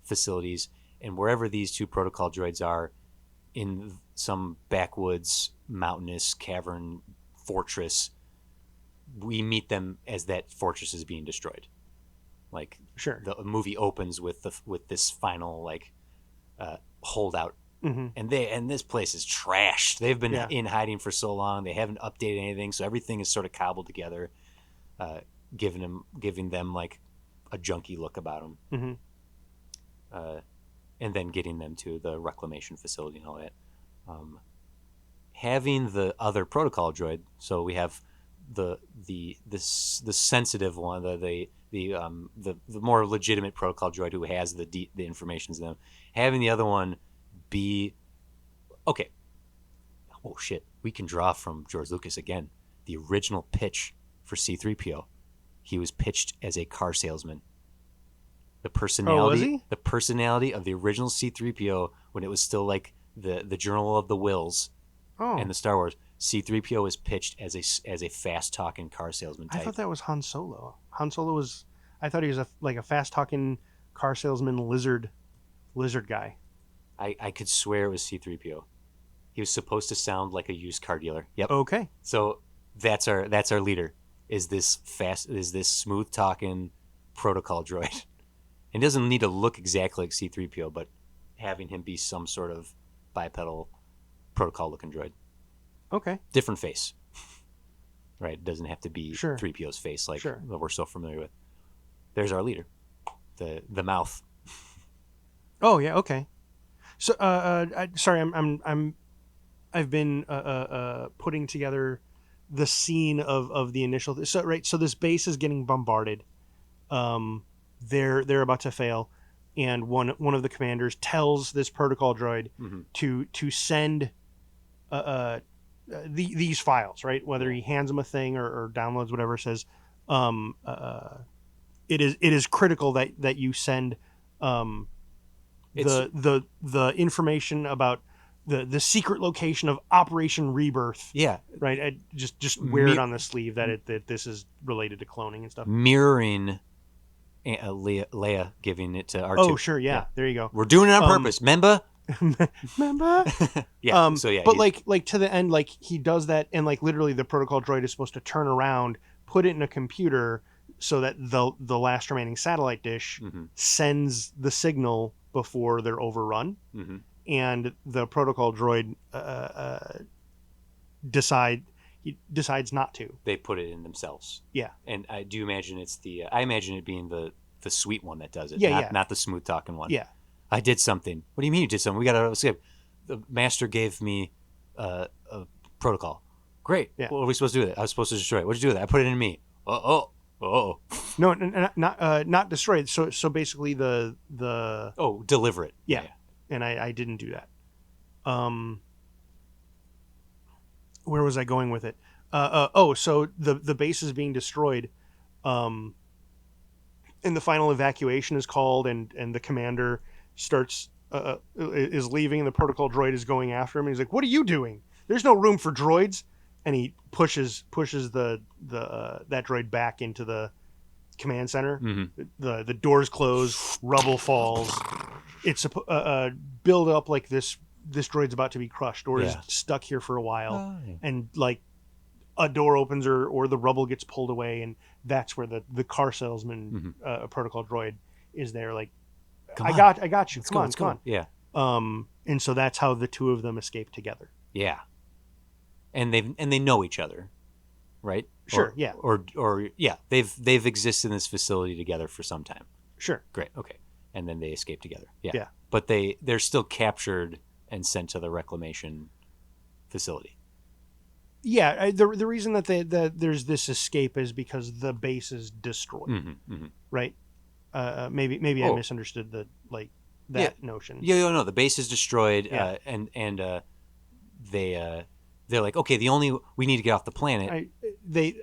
Speaker 1: facilities. And wherever these 2 protocol droids are, in some backwoods, mountainous cavern fortress, we meet them as that fortress is being destroyed. Like, the movie opens with this final holdout, and this place is trashed. They've been in hiding for so long. They haven't updated anything, so everything is sort of cobbled together, giving them like a junky look about them. And then getting them to the reclamation facility and all that. Having the other protocol droid, so we have the sensitive one, the more legitimate protocol droid who has the information to them. Having the other one be okay. Oh shit! We can draw from George Lucas again. The original pitch for C-3PO, he was pitched as a car salesman. The personality of the original C-3PO, when it was still like the Journal of the Wills and the Star Wars, C-3PO was pitched as a fast talking car salesman type.
Speaker 2: I thought that was Han Solo. I thought he was a fast talking car salesman lizard guy.
Speaker 1: I could swear it was C-3PO. He was supposed to sound like a used car dealer. Yep.
Speaker 2: Okay.
Speaker 1: So that's our leader. Is this smooth talking protocol droid? And he doesn't need to look exactly like C-3PO, but having him be some sort of bipedal protocol looking droid.
Speaker 2: Okay.
Speaker 1: Different face. Right? It doesn't have to be
Speaker 2: Sure.
Speaker 1: 3PO's face like
Speaker 2: Sure.
Speaker 1: we're so familiar with. There's our leader. The mouth.
Speaker 2: Oh yeah. Okay. So, sorry, I've been putting together the scene of the initial. So right. So this base is getting bombarded. They're about to fail, and one of the commanders tells this protocol droid to send these files, right? Whether he hands them a thing or downloads whatever, says it is critical that you send the information about the secret location of Operation Rebirth.
Speaker 1: Yeah.
Speaker 2: Right. Just wear it on the sleeve that this is related to cloning and stuff.
Speaker 1: Mirroring Leia giving it to R2.
Speaker 2: Oh sure, yeah. There you go.
Speaker 1: We're doing it on purpose. Remember?
Speaker 2: Remember?
Speaker 1: Yeah. So yeah.
Speaker 2: But like to the end, like he does that, and like literally the protocol droid is supposed to turn around, put it in a computer, so that the last remaining satellite dish sends the signal before they're overrun, and the protocol droid decides not to.
Speaker 1: They put it in themselves.
Speaker 2: Yeah.
Speaker 1: And I do imagine it's I imagine it being the sweet one that does it.
Speaker 2: Yeah,
Speaker 1: Not the smooth talking one.
Speaker 2: Yeah.
Speaker 1: I did something. What do you mean you did something? We got to escape. The master gave me a protocol. Great.
Speaker 2: Yeah.
Speaker 1: What are we supposed to do with it? I was supposed to destroy it. What'd you do with it? I put it in me. Oh.
Speaker 2: No, not destroyed. So basically the
Speaker 1: deliver it.
Speaker 2: Yeah. And I didn't do that. Where was I going with it? So the base is being destroyed, and the final evacuation is called, and the commander is leaving, and the protocol droid is going after him. And he's like, "What are you doing? There's no room for droids." And he pushes that droid back into the command center. The doors close, rubble falls. It's build up like this droid's about to be crushed or is stuck here for a while, and like a door opens or the rubble gets pulled away, and that's where the car salesman protocol droid is there, like, I got you. Come on.
Speaker 1: Yeah.
Speaker 2: And so that's how the two of them escape together.
Speaker 1: Yeah. And they know each other, right?
Speaker 2: Sure.
Speaker 1: They've existed in this facility together for some time.
Speaker 2: Sure.
Speaker 1: Great. Okay. And then they escape together. Yeah.
Speaker 2: Yeah.
Speaker 1: But they're still captured and sent to the reclamation facility.
Speaker 2: Yeah. The reason that there's this escape is because the base is destroyed. Right. Maybe I misunderstood that notion.
Speaker 1: Yeah. No. The base is destroyed.
Speaker 2: Yeah.
Speaker 1: And they're like, okay, we need to get off the planet.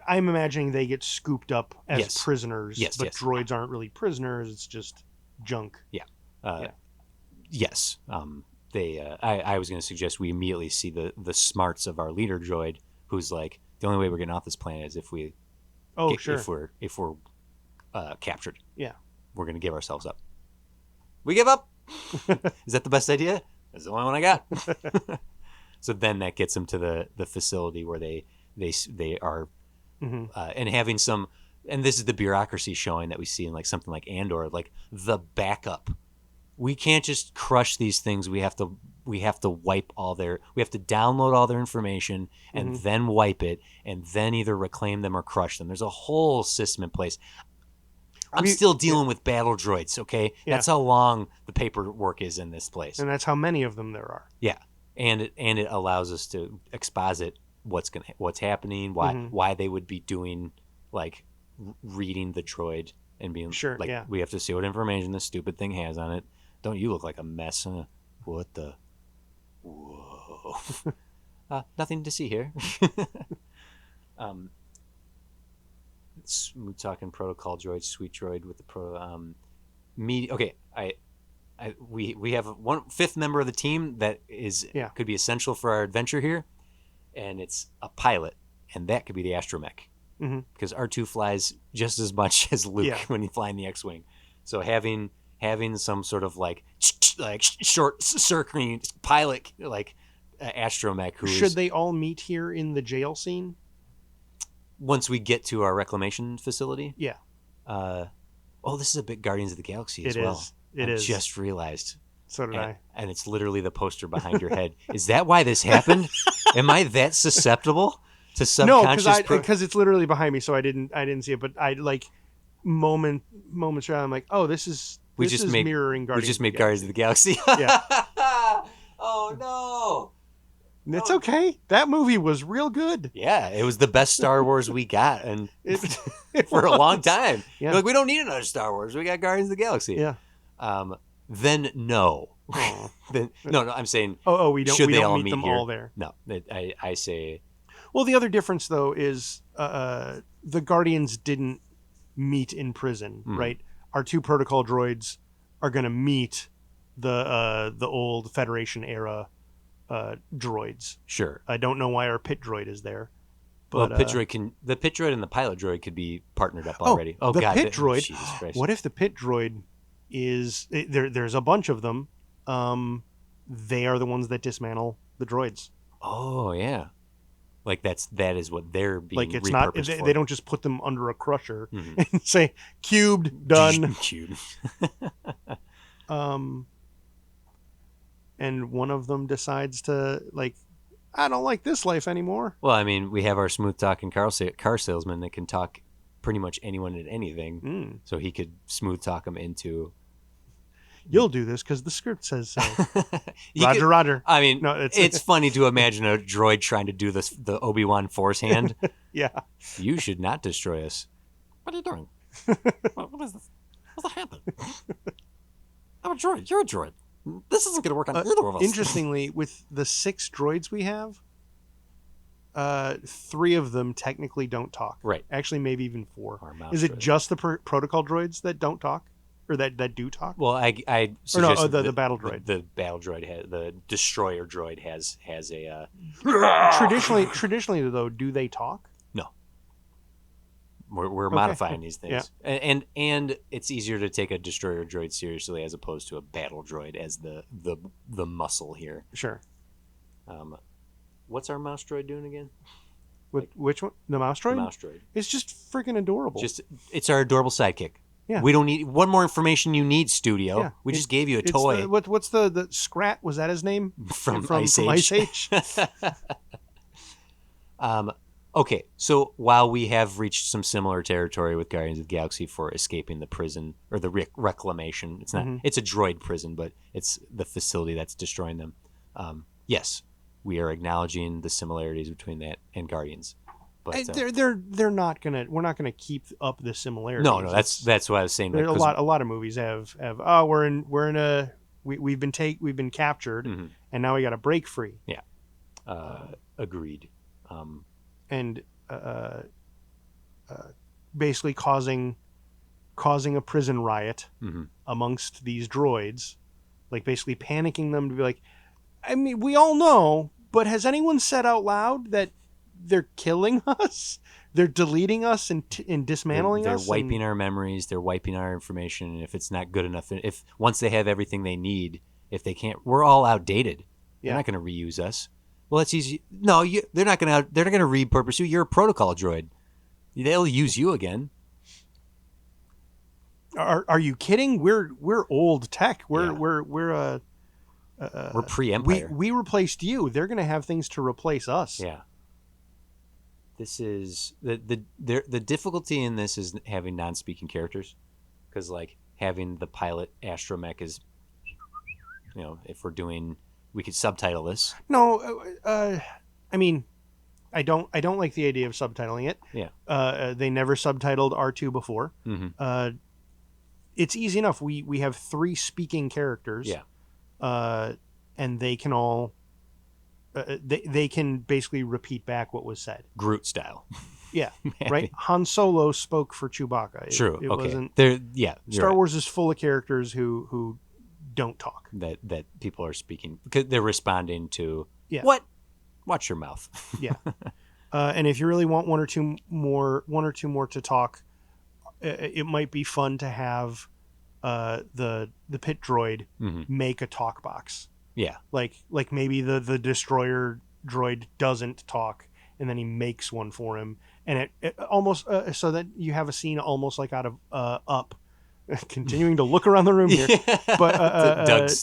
Speaker 2: I'm imagining they get scooped up as prisoners.
Speaker 1: Yes.
Speaker 2: But droids aren't really prisoners. It's just junk.
Speaker 1: Yeah. Yes. I was going to suggest we immediately see the smarts of our leader droid, who's like, the only way we're getting off this planet is if we if we're captured.
Speaker 2: Yeah.
Speaker 1: We're going to give ourselves up. We give up. Is that the best idea? That's the only one I got. So then that gets them to the facility where they are and having some, and this is the bureaucracy showing that we see in like something like Andor, like the backup. We can't just crush these things. We have to wipe we have to download all their information and then wipe it and then either reclaim them or crush them. There's a whole system in place. I'm still dealing with battle droids, okay? Yeah. That's how long the paperwork is in this place.
Speaker 2: And that's how many of them there are.
Speaker 1: Yeah. And it allows us to exposit what's happening, why they would be doing, like, reading the droid and being we have to see what information this stupid thing has on it. Don't you look like a mess? Huh? What the? Whoa! Nothing to see here. Smooth talking protocol droid, sweet droid with the Okay, we have one fifth member of the team that could be essential for our adventure here, and it's a pilot, and that could be the astromech, because R2 flies just as much as Luke when he's flying the X-wing. So having some sort of like short circling pilot like astromech
Speaker 2: should they all meet here in the jail scene
Speaker 1: once we get to our reclamation facility?
Speaker 2: Yeah.
Speaker 1: This is a bit Guardians of the Galaxy as well.
Speaker 2: It is.
Speaker 1: Just realized
Speaker 2: So did I.
Speaker 1: And it's literally the poster behind your head. Is that why this happened? Am I that susceptible to
Speaker 2: No,
Speaker 1: subconscious?
Speaker 2: because it's literally behind me, so I didn't see it. But I like moments around. I'm like, oh,
Speaker 1: we
Speaker 2: this
Speaker 1: just
Speaker 2: is
Speaker 1: made
Speaker 2: mirroring
Speaker 1: we
Speaker 2: Guardians
Speaker 1: just
Speaker 2: of the
Speaker 1: made Guardians of the Galaxy.
Speaker 2: Yeah.
Speaker 1: Oh no.
Speaker 2: It's okay. That movie was real good.
Speaker 1: Yeah, it was the best Star Wars we got, and
Speaker 2: It
Speaker 1: for a long
Speaker 2: was.
Speaker 1: time.
Speaker 2: Yeah.
Speaker 1: You're like, we don't need another Star Wars. We got Guardians of the Galaxy.
Speaker 2: Yeah.
Speaker 1: Then no.
Speaker 2: Aw.
Speaker 1: Then no. I'm saying
Speaker 2: We don't
Speaker 1: should they all
Speaker 2: meet
Speaker 1: meet
Speaker 2: them
Speaker 1: here?
Speaker 2: all there.
Speaker 1: No, I say
Speaker 2: Well, the other difference though is the Guardians didn't meet in prison, right? Our two protocol droids are going to meet the old Federation era droids.
Speaker 1: sure.
Speaker 2: I don't know why our pit droid is there.
Speaker 1: Well,
Speaker 2: But,
Speaker 1: the pit droid and the pilot droid could be partnered up already. Oh,
Speaker 2: the
Speaker 1: God,
Speaker 2: pit droid.
Speaker 1: Jesus Christ.
Speaker 2: What if the pit droid is there's a bunch of them. They are the ones that dismantle the droids.
Speaker 1: Oh yeah, like that is what they're being
Speaker 2: Like it's not
Speaker 1: repurposed for.
Speaker 2: they don't just put them under a crusher
Speaker 1: Mhm.
Speaker 2: and say cubed done.
Speaker 1: Cute.
Speaker 2: And one of them decides to like, I don't like this life anymore.
Speaker 1: Well, I mean, we have our smooth talking car salesman that can talk pretty much anyone at anything. So he could smooth talk them into.
Speaker 2: You'll do this because the script says so.
Speaker 1: You
Speaker 2: Roger,
Speaker 1: could-
Speaker 2: Roger.
Speaker 1: I mean,
Speaker 2: No,
Speaker 1: it's funny to imagine a droid trying to do the Obi-Wan Force hand.
Speaker 2: Yeah.
Speaker 1: You should not destroy us. What are you doing? What is this? What's happening? I'm a droid. You're a droid. This isn't going to work on either of us.
Speaker 2: Interestingly, with the 6 droids we have, 3 of them technically don't talk.
Speaker 1: Right.
Speaker 2: Actually, maybe even 4.
Speaker 1: Or mouse
Speaker 2: Is it
Speaker 1: droid.
Speaker 2: just the protocol droids that don't talk, or that do talk?
Speaker 1: Well, I
Speaker 2: Or no,
Speaker 1: suggest
Speaker 2: the battle droid.
Speaker 1: The battle droid the destroyer droid has a
Speaker 2: Traditionally though, do they talk?
Speaker 1: no. We're modifying these
Speaker 2: Yeah.
Speaker 1: things, and it's easier to take a destroyer droid seriously as opposed to a battle droid as the muscle here.
Speaker 2: Sure.
Speaker 1: What's our mouse droid doing again?
Speaker 2: Which one? The mouse droid?
Speaker 1: The mouse droid.
Speaker 2: It's just freaking adorable.
Speaker 1: It's our adorable sidekick.
Speaker 2: Yeah.
Speaker 1: We don't need one more information you need, studio.
Speaker 2: Yeah.
Speaker 1: We just gave you a
Speaker 2: It's
Speaker 1: toy
Speaker 2: what's the Scrat? Was that his name?
Speaker 1: from
Speaker 2: Ice
Speaker 1: Ice Age. Okay, so while we have reached some similar territory with Guardians of the Galaxy for escaping the prison or the reclamation, it's not it's a droid prison, but it's the facility that's destroying them. Yes, we are acknowledging the similarities between that and Guardians, but
Speaker 2: they're not gonna. We're not gonna keep up the similarities.
Speaker 1: no, that's what I was saying.
Speaker 2: There,
Speaker 1: Like,
Speaker 2: a lot of movies have we've been captured and now we got to break free.
Speaker 1: Yeah, agreed.
Speaker 2: And basically causing a prison riot amongst these droids, like basically panicking them to be like, I mean, we all know, but has anyone said out loud that they're killing us? They're deleting us and dismantling
Speaker 1: they're
Speaker 2: us.
Speaker 1: They're wiping our memories. They're wiping our information. And if it's not good enough, if once they have everything they need, if they can't, we're all outdated. They're not going to reuse us. Well, it's easy. No, they're not going to repurpose you. You're a protocol droid. They'll use you again.
Speaker 2: Are you kidding? We're old tech. We're
Speaker 1: pre-Empire.
Speaker 2: We replaced you. They're going to have things to replace us.
Speaker 1: Yeah. This is the difficulty in this is having non-speaking characters, because like having the pilot astromech is, if we're doing, we could subtitle this.
Speaker 2: No, I mean, I don't like the idea of subtitling it.
Speaker 1: Yeah.
Speaker 2: They never subtitled R2 before.
Speaker 1: Mm-hmm.
Speaker 2: It's easy enough. We have 3 speaking characters.
Speaker 1: Yeah.
Speaker 2: And they can all they can basically repeat back what was said.
Speaker 1: Groot style.
Speaker 2: Yeah. Right. Han Solo spoke for Chewbacca.
Speaker 1: True.
Speaker 2: It
Speaker 1: okay.
Speaker 2: wasn't.
Speaker 1: Star
Speaker 2: Wars is full of characters who don't talk.
Speaker 1: That people are speaking because they're responding to.
Speaker 2: Yeah.
Speaker 1: What? Watch your mouth.
Speaker 2: Yeah. And if you really want one or two more to talk, it might be fun to have the pit droid make a talk box.
Speaker 1: Yeah.
Speaker 2: Like maybe the destroyer droid doesn't talk, and then he makes one for him, and it almost so that you have a scene almost like out of Up, continuing to look around the room here. But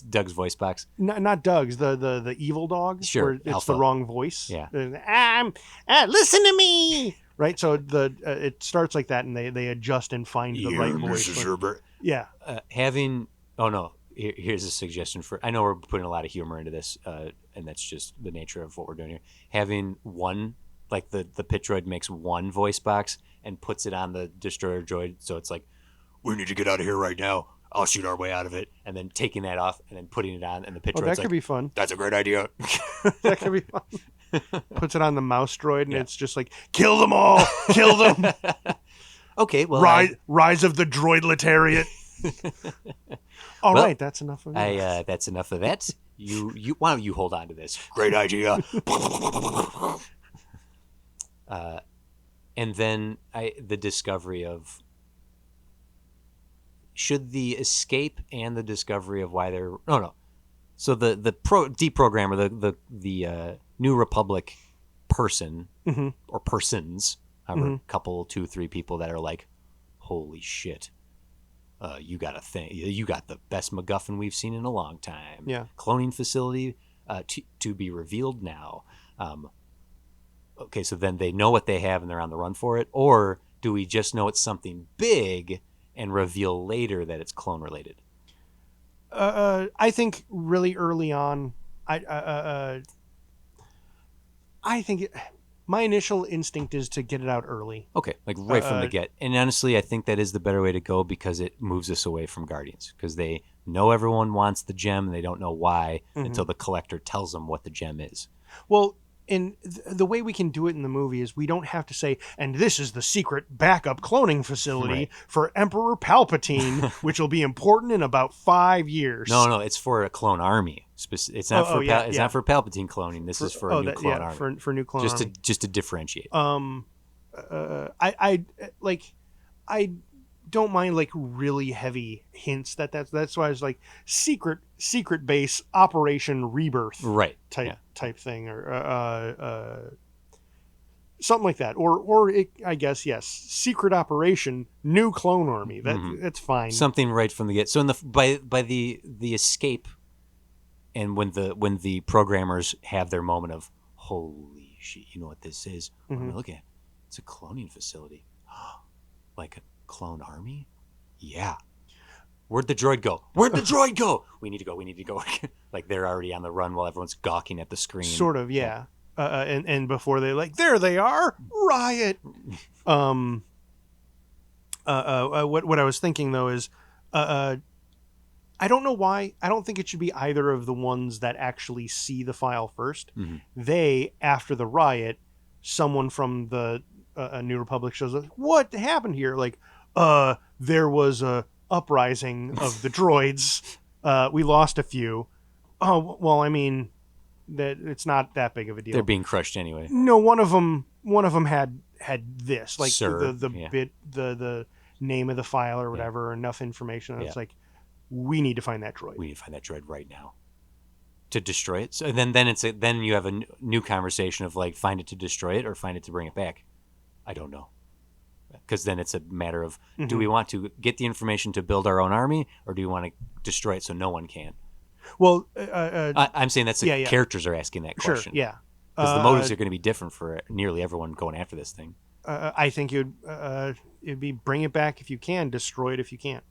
Speaker 1: Doug's voice box.
Speaker 2: not Doug's, the evil dog,
Speaker 1: Sure,
Speaker 2: where it's
Speaker 1: Alpha.
Speaker 2: the wrong voice.
Speaker 1: Yeah.
Speaker 2: Listen to me. Right, so it starts like that, and they adjust and find the right voice.
Speaker 1: Mrs. Herbert.
Speaker 2: Yeah.
Speaker 1: Here's a suggestion for. I know we're putting a lot of humor into this, and that's just the nature of what we're doing here. Having one, like the pit droid makes one voice box and puts it on the destroyer droid, so it's like, we need to get out of here right now. I'll shoot our way out of it, and then taking that off and then putting it on, and the pit droid's
Speaker 2: that
Speaker 1: like,
Speaker 2: could be fun.
Speaker 1: that's a great idea.
Speaker 2: That could be fun. Puts it on the mouse droid, and it's just like, kill them all, kill them.
Speaker 1: Okay, well,
Speaker 2: rise of the droidletariat. All right, that's enough of that.
Speaker 1: That's enough of that. You why don't you hold on to this? Great idea. And then the discovery of, should the escape and the discovery of why they're so the deprogrammer, the New Republic person or persons, however, couple 2-3 people that are like, holy shit, you got the best MacGuffin we've seen in a long time.
Speaker 2: Yeah.
Speaker 1: Cloning facility to be revealed now. Okay, so then they know what they have and they're on the run for it, or do we just know it's something big and reveal later that it's clone related?
Speaker 2: I think really early on, I think my initial instinct is to get it out early.
Speaker 1: Okay, like right from the get. And honestly, I think that is the better way to go, because it moves us away from Guardians, because they know everyone wants the gem and they don't know why until the collector tells them what the gem is.
Speaker 2: Well, and the way we can do it in the movie is we don't have to say, and this is the secret backup cloning facility for Emperor Palpatine, which will be important in about 5 years.
Speaker 1: No, it's for a clone army. It's not not for Palpatine cloning. This is for a new clone army.
Speaker 2: For new clone army.
Speaker 1: Just to differentiate.
Speaker 2: I don't mind like really heavy hints that's why I was like secret base Operation Rebirth type thing, or something like that, or I guess secret operation new clone army. That's fine.
Speaker 1: Something right from the get. So by the escape, and when the programmers have their moment of, holy shit, you know what this is? What am I looking at? It's a cloning facility. Like a clone army? Yeah. Where'd the droid go? We need to go. Like they're already on the run while everyone's gawking at the screen.
Speaker 2: Sort of, yeah. And before they there they are, riot. What I was thinking though is, I don't know why. I don't think it should be either of the ones that actually see the file first. They, after the riot, someone from the New Republic shows up. What happened here? Like, there was a uprising of the droids. We lost a few. Oh well, I mean, that it's not that big of a deal.
Speaker 1: They're being crushed anyway.
Speaker 2: No, one of them had this, like
Speaker 1: Sir,
Speaker 2: the name of the file or whatever, enough information. It's like, we need to find that droid.
Speaker 1: We need to find that droid right now to destroy it. So then you have a new conversation of like, find it to destroy it or find it to bring it back. I don't know. Because then it's a matter of, do we want to get the information to build our own army, or do we want to destroy it so no one can?
Speaker 2: Well,
Speaker 1: I'm saying that's the characters are asking that question.
Speaker 2: Sure, yeah.
Speaker 1: Because the motives are going to be different for nearly everyone going after this thing.
Speaker 2: I think it'd be bring it back if you can, destroy it if you can't.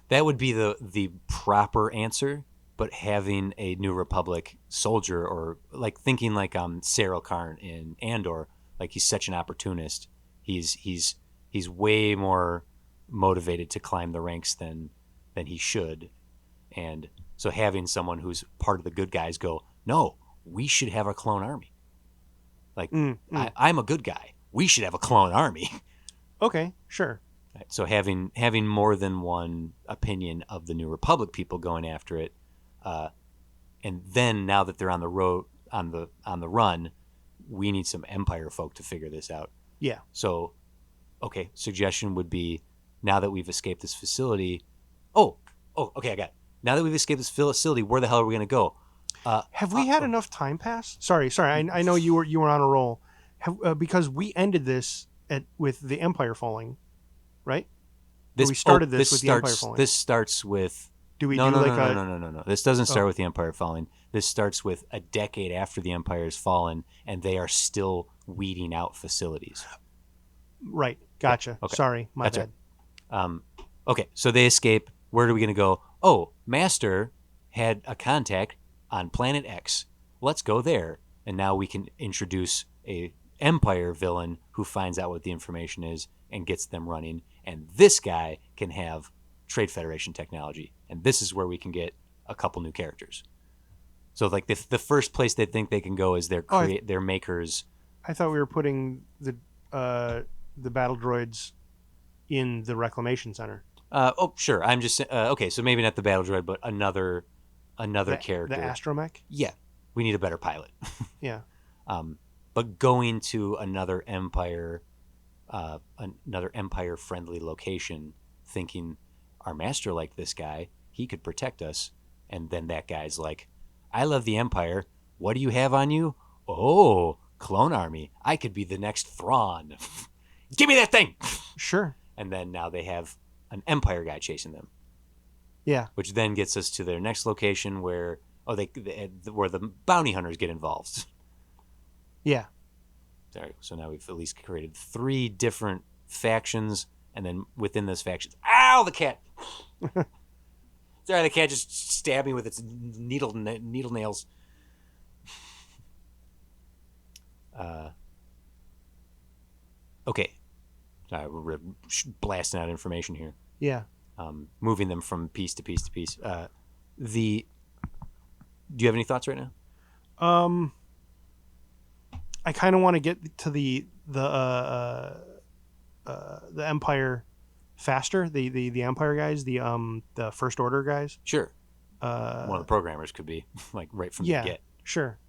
Speaker 1: That would be the proper answer. But having a New Republic soldier, or like thinking like Cyril Karn in Andor, like he's such an opportunist. He's way more motivated to climb the ranks than he should. And so having someone who's part of the good guys go, no, we should have a clone army. Like, I'm a good guy. We should have a clone army.
Speaker 2: Okay, sure.
Speaker 1: Right, so having more than one opinion of the New Republic people going after it, and then now that they're on the road, on the run, we need some Empire folk to figure this out.
Speaker 2: Yeah.
Speaker 1: So, okay, suggestion would be, now that we've escaped this facility, okay, I got it. Now that we've escaped this facility, where the hell are we going to go?
Speaker 2: Have we had enough time pass? Sorry. I know you were on a roll. Because we ended this with the Empire falling, right? We started this with the Empire
Speaker 1: starts.
Speaker 2: falling.
Speaker 1: This starts with.
Speaker 2: Do we
Speaker 1: No,
Speaker 2: do
Speaker 1: no,
Speaker 2: like
Speaker 1: no, no,
Speaker 2: a
Speaker 1: no, no, no, no. This doesn't start
Speaker 2: Oh.
Speaker 1: with the Empire falling. This starts with a decade after the Empire has fallen, and they are still weeding out facilities.
Speaker 2: right? Gotcha.
Speaker 1: Okay.
Speaker 2: Sorry, my
Speaker 1: That's
Speaker 2: bad.
Speaker 1: right. Okay, so they escape. Where are we going to go? Oh, Master had a contact on Planet X. Let's go there. And now we can introduce a Empire villain who finds out what the information is and gets them running. And this guy can have Trade Federation technology. And this is where we can get a couple new characters. So like the first place they think they can go is their makers.
Speaker 2: I thought we were putting the battle droids in the reclamation center.
Speaker 1: Sure. I'm just okay. So maybe not the battle droid, but another character.
Speaker 2: The astromech.
Speaker 1: Yeah, we need a better pilot.
Speaker 2: Yeah.
Speaker 1: But going to another Empire friendly location, thinking our master liked this guy, he could protect us, and then that guy's like, I love the Empire. What do you have on you? Oh, clone army. I could be the next Thrawn. Give me that thing.
Speaker 2: Sure.
Speaker 1: And then now they have an Empire guy chasing them.
Speaker 2: Yeah.
Speaker 1: Which then gets us to their next location where where the bounty hunters get involved.
Speaker 2: Yeah.
Speaker 1: Sorry. So now we've at least created 3 different factions, and then within those factions, ow, the cat. Sorry, the cat just stabbed me with its needle nails. Okay. We're blasting out information here.
Speaker 2: Yeah.
Speaker 1: Moving them from piece to piece to piece. Do you have any thoughts right now?
Speaker 2: I kind of want to get to the Empire faster. The Empire guys, the First Order guys.
Speaker 1: Sure. One of the programmers could be like right from the get.
Speaker 2: Sure.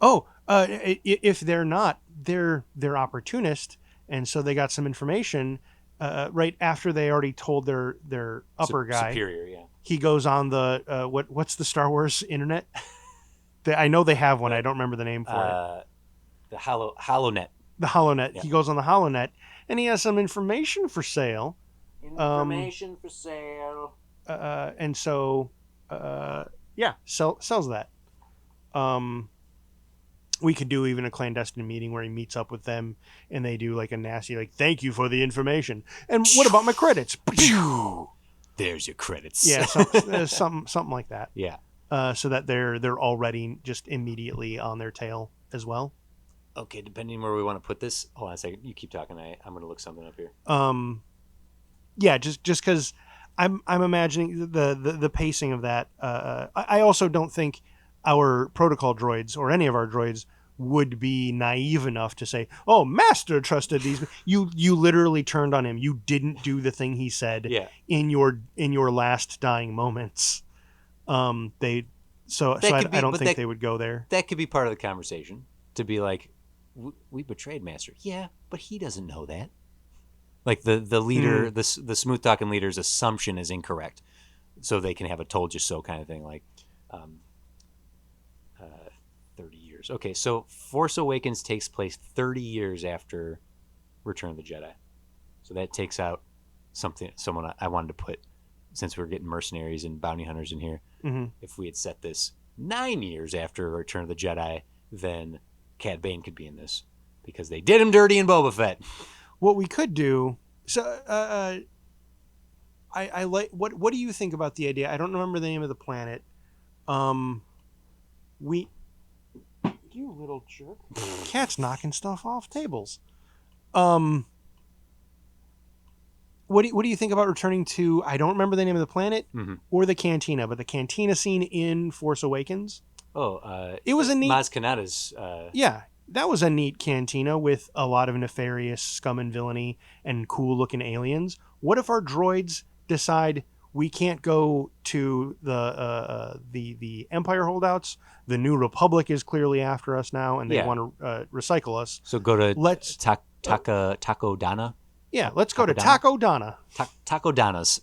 Speaker 2: Oh, if they're not, they're opportunist, and so they got some information right after they already told their upper guy.
Speaker 1: Superior, yeah.
Speaker 2: He goes on the what's the Star Wars internet? I know they have one. I don't remember the name for it.
Speaker 1: The HoloNet.
Speaker 2: The HoloNet.
Speaker 1: Yeah.
Speaker 2: He goes on the HoloNet, and he has some information for sale.
Speaker 1: Information for sale.
Speaker 2: And so, sells that. We could do even a clandestine meeting where he meets up with them, and they do like a nasty, like, thank you for the information. And what about my credits?
Speaker 1: There's your credits.
Speaker 2: Yeah, something like that.
Speaker 1: Yeah.
Speaker 2: So that they're already just immediately on their tail as well.
Speaker 1: Okay, depending where we want to put this. Hold on a second. You keep talking. I'm going to look something up here.
Speaker 2: Yeah, just because I'm imagining the pacing of that. I also don't think our protocol droids or any of our droids would be naive enough to say, "Oh, Master trusted these." You literally turned on him. You didn't do the thing he said.
Speaker 1: Yeah.
Speaker 2: In your last dying moments. I don't think they would go there.
Speaker 1: That could be part of the conversation to be like, we betrayed Master. Yeah, but he doesn't know that. Like the leader, the smooth talking leader's assumption is incorrect, so they can have a told you so kind of thing. Like, 30 years. Okay, so Force Awakens takes place 30 years after Return of the Jedi, so that takes out someone I wanted to put, since we're getting mercenaries and bounty hunters in here.
Speaker 2: Mm-hmm.
Speaker 1: If we had set this 9 years after Return of the Jedi, then Cad Bane could be in this because they did him dirty in Boba Fett.
Speaker 2: What we could do, I like. What do you think about the idea? I don't remember the name of the planet. You little jerk! Cat's knocking stuff off tables. What do you think about returning to? I don't remember the name of the planet or the cantina, but the cantina scene in Force Awakens.
Speaker 1: It
Speaker 2: was a neat
Speaker 1: Maz Kanata's.
Speaker 2: Yeah, that was a neat cantina with a lot of nefarious scum and villainy and cool looking aliens. What if our droids decide we can't go to the Empire holdouts? The New Republic is clearly after us now, and they want to recycle us.
Speaker 1: So go to Taco Dana.
Speaker 2: Yeah, let's go to Taco Dana.
Speaker 1: Taco Dana's.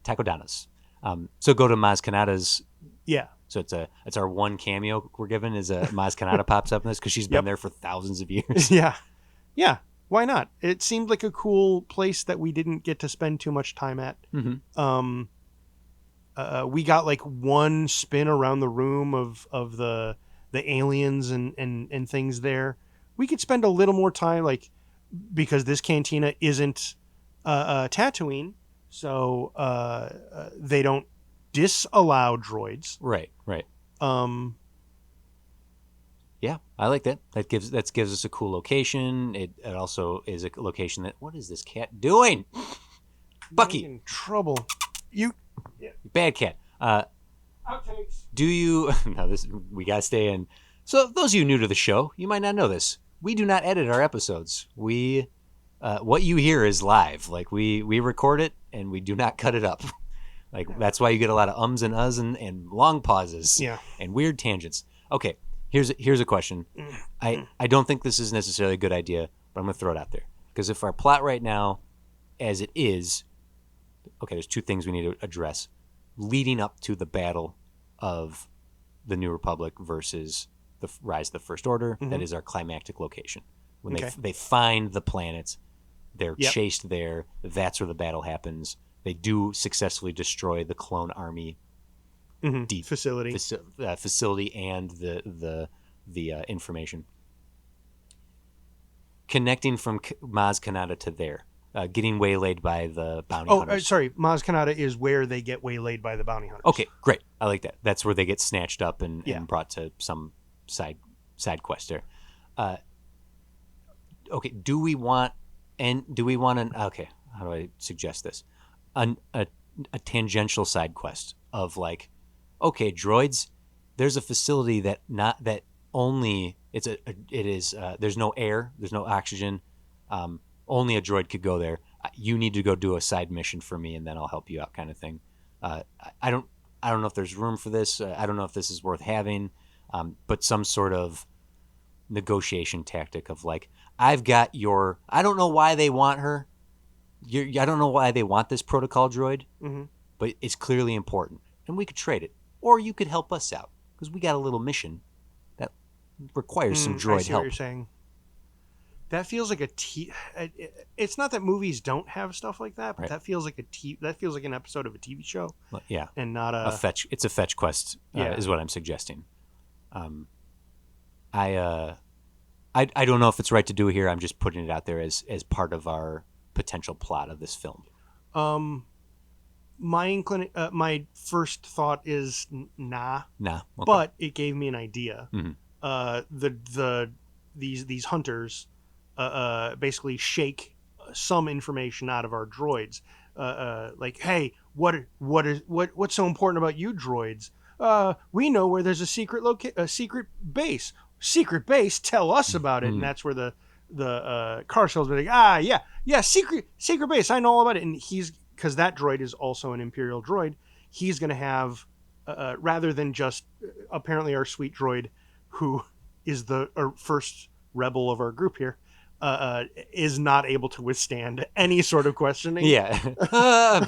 Speaker 1: Taco Dana's. So go to Maz Kanata's.
Speaker 2: Yeah.
Speaker 1: So it's our one cameo we're given is Maz Kanata pops up in this because she's been there for thousands of years.
Speaker 2: Yeah. Why not? It seemed like a cool place that we didn't get to spend too much time at.
Speaker 1: Mm-hmm.
Speaker 2: We got like one spin around the room of the aliens and things there. We could spend a little more time, like, because this cantina isn't Tatooine, so they don't disallow droids.
Speaker 1: Right, right.
Speaker 2: Um,
Speaker 1: Yeah, I like that. That gives us a cool location. It also is a location that. What is this cat doing? Bucky,
Speaker 2: in trouble. You
Speaker 1: bad cat.
Speaker 2: outtakes.
Speaker 1: Do you? No, this we gotta stay in. So those of you new to the show, you might not know this. We do not edit our episodes. What you hear is live. Like we record it and we do not cut it up. Like that's why you get a lot of ums and uhs and long pauses.
Speaker 2: Yeah.
Speaker 1: And weird tangents. Okay, here's a question. I don't think this is necessarily a good idea, but I'm gonna throw it out there because if our plot right now, as it is, okay, there's two things we need to address leading up to the battle of the New Republic versus the Rise of the First Order.
Speaker 2: Mm-hmm.
Speaker 1: That is our climactic location. When
Speaker 2: Okay.
Speaker 1: they find the planets, they're
Speaker 2: Yep.
Speaker 1: chased there. That's where the battle happens. They do successfully destroy the clone army deep
Speaker 2: Facility.
Speaker 1: facility and the information. Connecting from Maz Kanata to there, getting waylaid by the bounty hunters.
Speaker 2: Sorry. Maz Kanata is where they get waylaid by the bounty hunters.
Speaker 1: Okay, great. I like that. That's where they get snatched up and
Speaker 2: Yeah.
Speaker 1: brought to some side quest there. Okay, do we want an okay? How do I suggest this? A tangential side quest of like, okay, droids. There's a facility that only there's no air, there's no oxygen. Only a droid could go there. You need to go do a side mission for me, and then I'll help you out, kind of thing. I don't know if there's room for this. I don't know if this is worth having, but some sort of negotiation tactic of like, I've got your. I don't know why they want her. I don't know why they want this protocol droid, but it's clearly important, and we could trade it, or you could help us out because we got a little mission that requires some droid
Speaker 2: I see
Speaker 1: help.
Speaker 2: what you're saying. That feels like it's not that movies don't have stuff like that, but
Speaker 1: Right.
Speaker 2: that feels like that feels like an episode of a TV show,
Speaker 1: Well, yeah,
Speaker 2: and not
Speaker 1: a fetch. It's a fetch quest,
Speaker 2: Yeah.
Speaker 1: is what I'm suggesting. I don't know if it's right to do here. I'm just putting it out there as part of our potential plot of this film.
Speaker 2: My first thought is nah,
Speaker 1: Nah, okay.
Speaker 2: but it gave me an idea.
Speaker 1: Mhm.
Speaker 2: These hunters basically shake some information out of our droids, like, hey, what's so important about you droids? We know where there's a secret base. Secret base, tell us about it. And that's where the car salesman like, yeah, secret base, I know all about it. And he's, because that droid is also an Imperial droid, he's going to have rather than just apparently our sweet droid, who is the first rebel of our group here, is not able to withstand any sort of questioning.
Speaker 1: Yeah,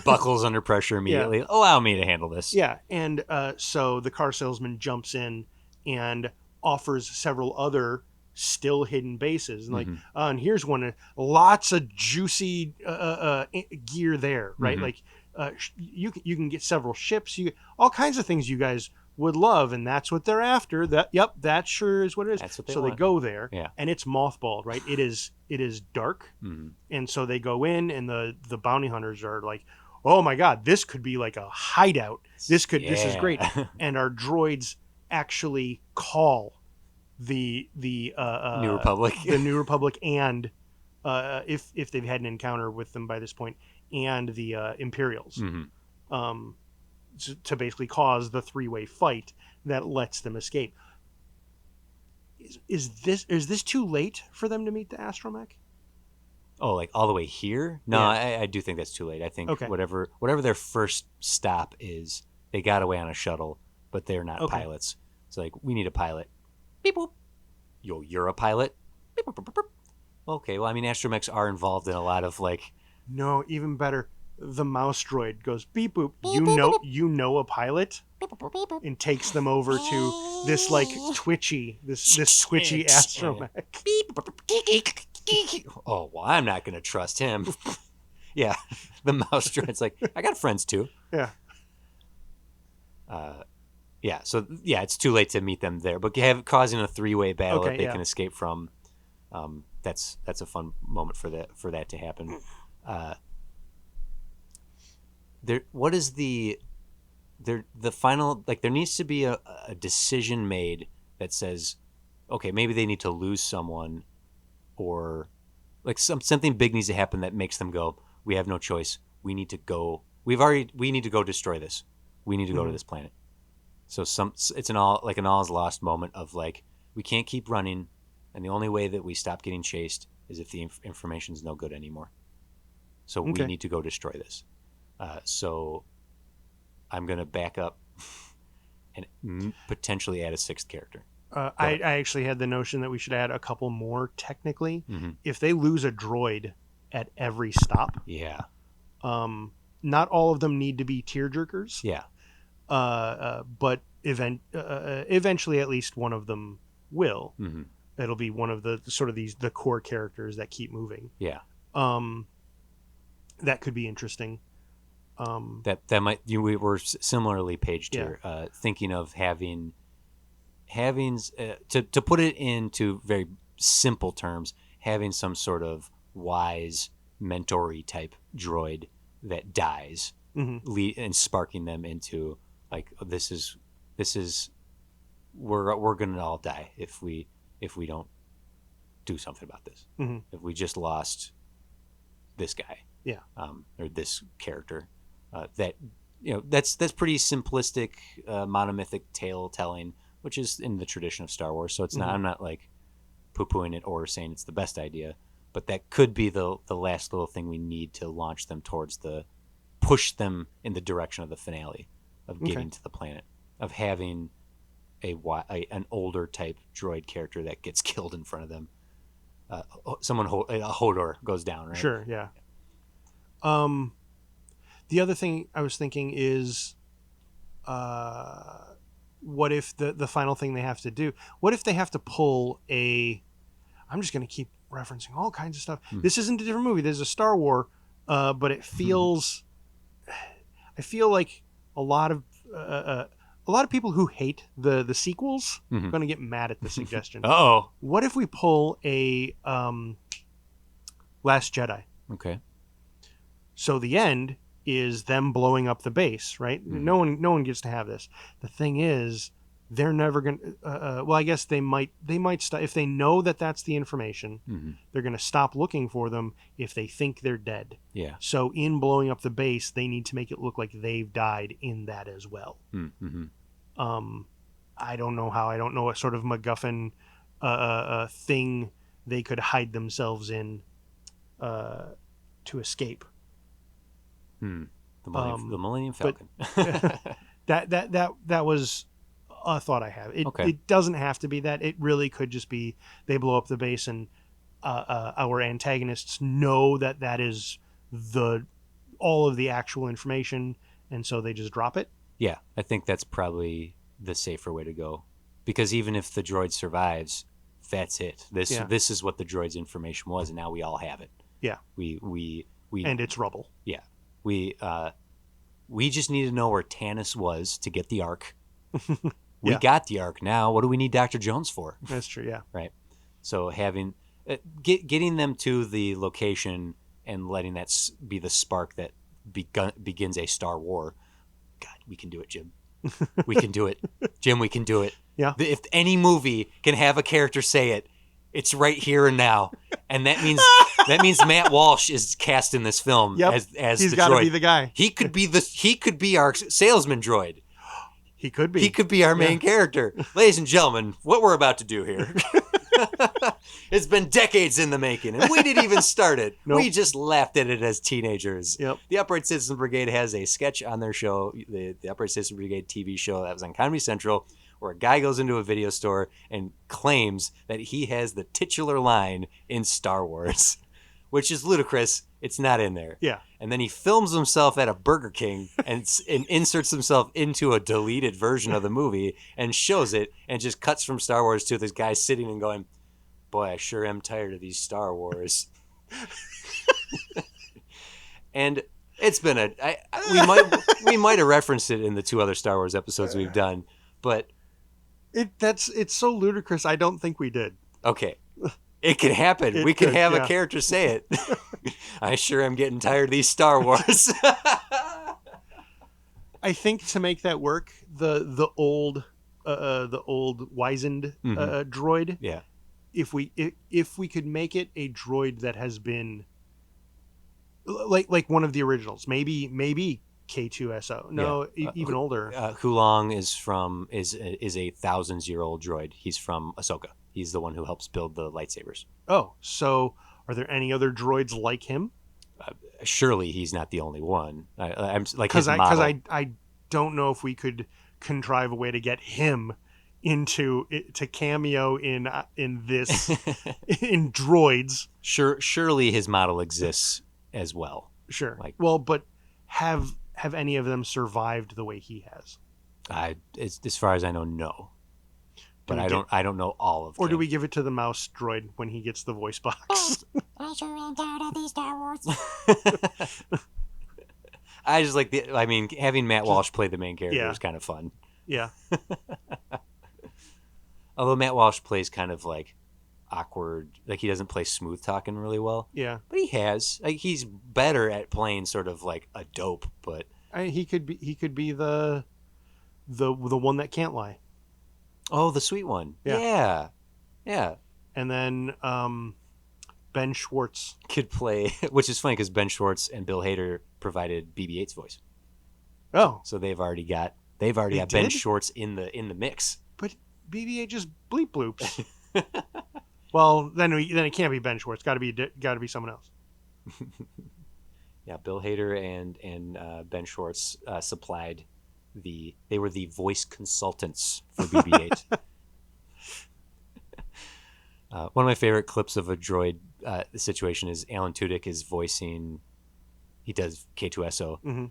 Speaker 1: buckles under pressure immediately. Allow me to handle this.
Speaker 2: Yeah, and so the car salesman jumps in and offers several other still hidden bases, and like, and here's one, lots of juicy gear there, right? Like, you can get several ships, all kinds of things you guys would love, and that's what they're after. That sure is what it is.
Speaker 1: That's what they
Speaker 2: so
Speaker 1: want.
Speaker 2: they go there,
Speaker 1: Yeah.
Speaker 2: and it's mothballed, right? It is dark, and so they go in, and the bounty hunters are like, oh my god, this could be like a hideout. This is great. And our droids actually call the
Speaker 1: New Republic.
Speaker 2: the New Republic, and if they've had an encounter with them by this point, and the Imperials, to basically cause the three-way fight that lets them escape. Is this too late for them to meet the astromech?
Speaker 1: Oh, like all the way here? No,
Speaker 2: Yeah.
Speaker 1: I do think that's too late. I think
Speaker 2: Okay.
Speaker 1: whatever their first stop is, they got away on a shuttle, but they're not pilots. It's like, we need a pilot. Beep boop. You're a pilot. Beep boop, boop, boop, boop. Okay, well, I mean, astromechs are involved in a lot of like.
Speaker 2: No, even better. The mouse droid goes beep boop. You know a pilot, and takes them over to this like twitchy astromech.
Speaker 1: Oh, well, I'm not going to trust him. Yeah, the mouse droid's like, I got friends too.
Speaker 2: Yeah.
Speaker 1: Yeah, so yeah, it's too late to meet them there, but causing a 3-way battle
Speaker 2: Okay,
Speaker 1: that they
Speaker 2: yeah.
Speaker 1: can escape from. That's a fun moment for that to happen. What is the final, like, there needs to be a decision made that says, okay, maybe they need to lose someone, or like something big needs to happen that makes them go, we have no choice. We need to go. We need to go destroy this. We need to go to this planet. So it's an all is lost moment of like, we can't keep running, and the only way that we stop getting chased is if the information is no good anymore. So we need to go destroy this. So I'm gonna back up and potentially add a 6th character.
Speaker 2: I actually had the notion that we should add a couple more technically.
Speaker 1: Mm-hmm.
Speaker 2: If they lose a droid at every stop,
Speaker 1: Yeah.
Speaker 2: not all of them need to be tearjerkers.
Speaker 1: Yeah.
Speaker 2: But eventually at least one of them will.
Speaker 1: Mm-hmm.
Speaker 2: It'll be one of the sort of the core characters that keep moving.
Speaker 1: Yeah.
Speaker 2: That could be interesting.
Speaker 1: That might, we were similarly paged here, thinking of having to put it into very simple terms, having some sort of wise mentor-y type droid that dies, and sparking them into like, this is we're gonna all die if we don't do something about this. If we just lost this guy, or this character, that, that's pretty simplistic, monomythic tale telling, which is in the tradition of Star Wars. So it's not, I'm not like poo-pooing it or saying it's the best idea, but that could be the last little thing we need to launch them towards push them in the direction of the finale, of getting to the planet, of having an older type droid character that gets killed in front of them. A Hodor goes down, right?
Speaker 2: Sure, yeah. The other thing I was thinking is, what if the final thing they have to do? What if they have to pull I'm just going to keep referencing all kinds of stuff. This isn't a different movie. There's a Star Wars, but it feels. I feel like a lot of people who hate the sequels are going to get mad at the suggestion.
Speaker 1: Oh,
Speaker 2: what if we pull a Last Jedi?
Speaker 1: Okay.
Speaker 2: So the end is them blowing up the base, right? No one gets to have this. The thing is, they're never going to, well, I guess they might stop if they know that that's the information. They're going to stop looking for them if they think they're dead.
Speaker 1: Yeah.
Speaker 2: So in blowing up the base, they need to make it look like they've died in that as well. I don't know how. I don't know what sort of MacGuffin thing they could hide themselves in to escape.
Speaker 1: The Millennium Falcon.
Speaker 2: that was a thought I have. It doesn't have to be that. It really could just be they blow up the base and our antagonists know that is all of the actual information, and so they just drop it.
Speaker 1: Yeah, I think that's probably the safer way to go, because even if the droid survives, that's it. This is what the droid's information was, and now we all have it. Yeah, we
Speaker 2: and it's rubble.
Speaker 1: Yeah, we just need to know where Tanis was to get the Ark. We got the Ark now. What do we need Dr. Jones for?
Speaker 2: That's true. Yeah.
Speaker 1: Right. So having getting them to the location and letting that be the spark that begins a Star War. God, we can do it, Jim. We can do it, Jim. We can do it.
Speaker 2: Yeah.
Speaker 1: If any movie can have a character say it, it's right here and now, and that means Matt Walsh is cast in this film as
Speaker 2: he's
Speaker 1: the
Speaker 2: got to
Speaker 1: droid.
Speaker 2: be the guy.
Speaker 1: He could be our salesman droid.
Speaker 2: He could be.
Speaker 1: He could be our main character. Ladies and gentlemen, what we're about to do here. It's been decades in the making, and we didn't even start it. Nope. We just laughed at it as teenagers.
Speaker 2: Yep.
Speaker 1: The Upright Citizen Brigade has a sketch on their show, the Upright Citizen Brigade TV show that was on Comedy Central, where a guy goes into a video store and claims that he has the titular line in Star Wars, which is ludicrous. It's not in there.
Speaker 2: Yeah.
Speaker 1: And then he films himself at a Burger King and inserts himself into a deleted version of the movie and shows it, and just cuts from Star Wars to this guy sitting and going, boy, I sure am tired of these Star Wars. And it's been we might have referenced it in the 2 other Star Wars episodes we've done, but
Speaker 2: It's so ludicrous. I don't think we did.
Speaker 1: okay, it can happen. We
Speaker 2: It
Speaker 1: could
Speaker 2: could,
Speaker 1: have a
Speaker 2: yeah.
Speaker 1: character say it. I sure am getting tired of these Star Wars.
Speaker 2: I think to make that work, the old wizened
Speaker 1: Mhm.
Speaker 2: droid.
Speaker 1: Yeah.
Speaker 2: If we could make it a droid that has been like one of the originals, maybe K2SO.
Speaker 1: Yeah.
Speaker 2: No, even older.
Speaker 1: Hulong is a thousands-year-old droid. He's from Ahsoka. He's the one who helps build the lightsabers.
Speaker 2: Oh, so are there any other droids like him?
Speaker 1: Surely he's not the only one. I'm like
Speaker 2: Because
Speaker 1: his
Speaker 2: I
Speaker 1: model.
Speaker 2: I don't know if we could contrive a way to get him to cameo in this in Droids.
Speaker 1: Surely his model exists as well.
Speaker 2: Sure.
Speaker 1: Like
Speaker 2: Well, but have any of them survived the way he has?
Speaker 1: as far as I know, no.
Speaker 2: Do
Speaker 1: But
Speaker 2: we get,
Speaker 1: I don't know all of.
Speaker 2: or do we give it to the mouse droid when he gets the voice box?
Speaker 1: I sure am tired of these Star Wars. I just like the. I mean, having Matt Walsh play the main character
Speaker 2: Yeah.
Speaker 1: is kind of fun.
Speaker 2: Yeah.
Speaker 1: Although Matt Walsh plays kind of like awkward, like he doesn't play smooth talking really well.
Speaker 2: Yeah.
Speaker 1: But he has. Like he's better at playing sort of like a dope. But
Speaker 2: He could be the one that can't lie.
Speaker 1: oh, the sweet one.
Speaker 2: Yeah.
Speaker 1: Yeah. Yeah.
Speaker 2: And then Ben Schwartz.
Speaker 1: Could play, which is funny because Ben Schwartz and Bill Hader provided BB-8's voice,
Speaker 2: Oh,
Speaker 1: so they've already got
Speaker 2: They
Speaker 1: Ben
Speaker 2: did?
Speaker 1: Schwartz in the mix.
Speaker 2: but BB-8 just bleep bloops. Well, then it can't be Ben Schwartz. Got to be someone else.
Speaker 1: Yeah, Bill Hader and Ben Schwartz supplied they were the voice consultants for BB-8. One of my favorite clips of a droid situation is Alan Tudyk is voicing. He does K2SO.
Speaker 2: Mm-hmm.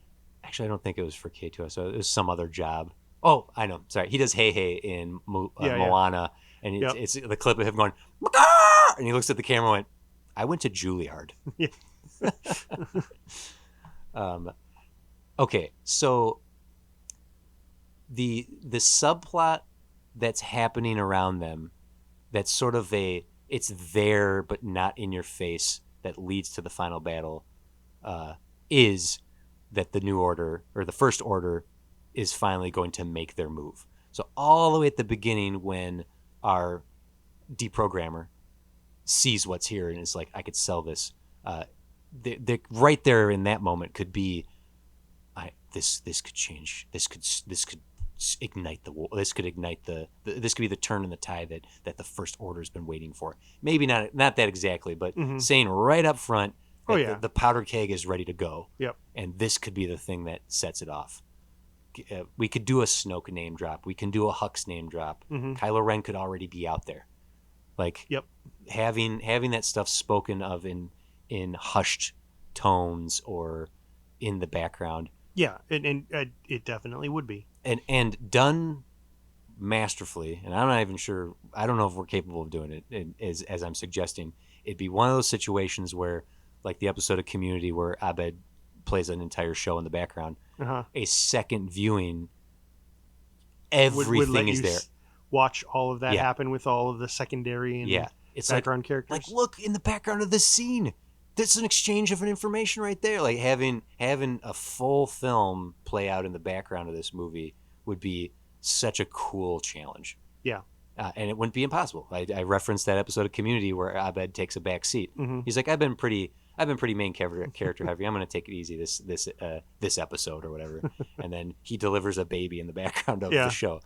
Speaker 1: Actually, I don't think it was for K2SO. It was some other job. Oh, I know. Sorry, he does Hey Hey in Moana, and
Speaker 2: Yep.
Speaker 1: it's the clip of him going, "Maka!" And he looks at the camera and went, "I went to Juilliard."
Speaker 2: Yeah.
Speaker 1: Okay, so the subplot that's happening around them, that's sort of it's there but not in your face, that leads to the final battle, is that the New Order or the First Order is finally going to make their move. So all the way at the beginning, when our deprogrammer sees what's here and is like, I could sell this, right there in that moment could be, this could change. This could ignite the war. This could ignite this could be the turn in the tide that the First Order's been waiting for. Maybe not that exactly, but
Speaker 2: Mhm.
Speaker 1: saying right up front that
Speaker 2: Oh, yeah.
Speaker 1: the powder keg is ready to go.
Speaker 2: Yep.
Speaker 1: And this could be the thing that sets it off. We could do a Snoke name drop. We can do a Hux name drop.
Speaker 2: Mhm.
Speaker 1: Kylo Ren could already be out there. Like,
Speaker 2: Yep.
Speaker 1: having that stuff spoken of in hushed tones or in the background,
Speaker 2: Yeah, and it definitely would be.
Speaker 1: and done masterfully. And I'm not even sure. I don't know if we're capable of doing it. As I'm suggesting, it'd be one of those situations where, like the episode of Community where Abed plays an entire show in the background,
Speaker 2: Uh-huh.
Speaker 1: a second viewing,
Speaker 2: Would
Speaker 1: everything
Speaker 2: let
Speaker 1: is
Speaker 2: you
Speaker 1: there.
Speaker 2: watch all of that
Speaker 1: Yeah.
Speaker 2: happen with all of the secondary and
Speaker 1: Yeah, it's like
Speaker 2: background characters.
Speaker 1: like look in the background of this scene. This is an exchange of information right there. Like having a full film play out in the background of this movie would be such a cool challenge.
Speaker 2: Yeah.
Speaker 1: And it wouldn't be impossible. I referenced that episode of Community where Abed takes a back seat.
Speaker 2: Mhm.
Speaker 1: He's like, I've been pretty main character heavy. I'm going to take it easy this episode or whatever. And then he delivers a baby in the background of
Speaker 2: Yeah.
Speaker 1: the show.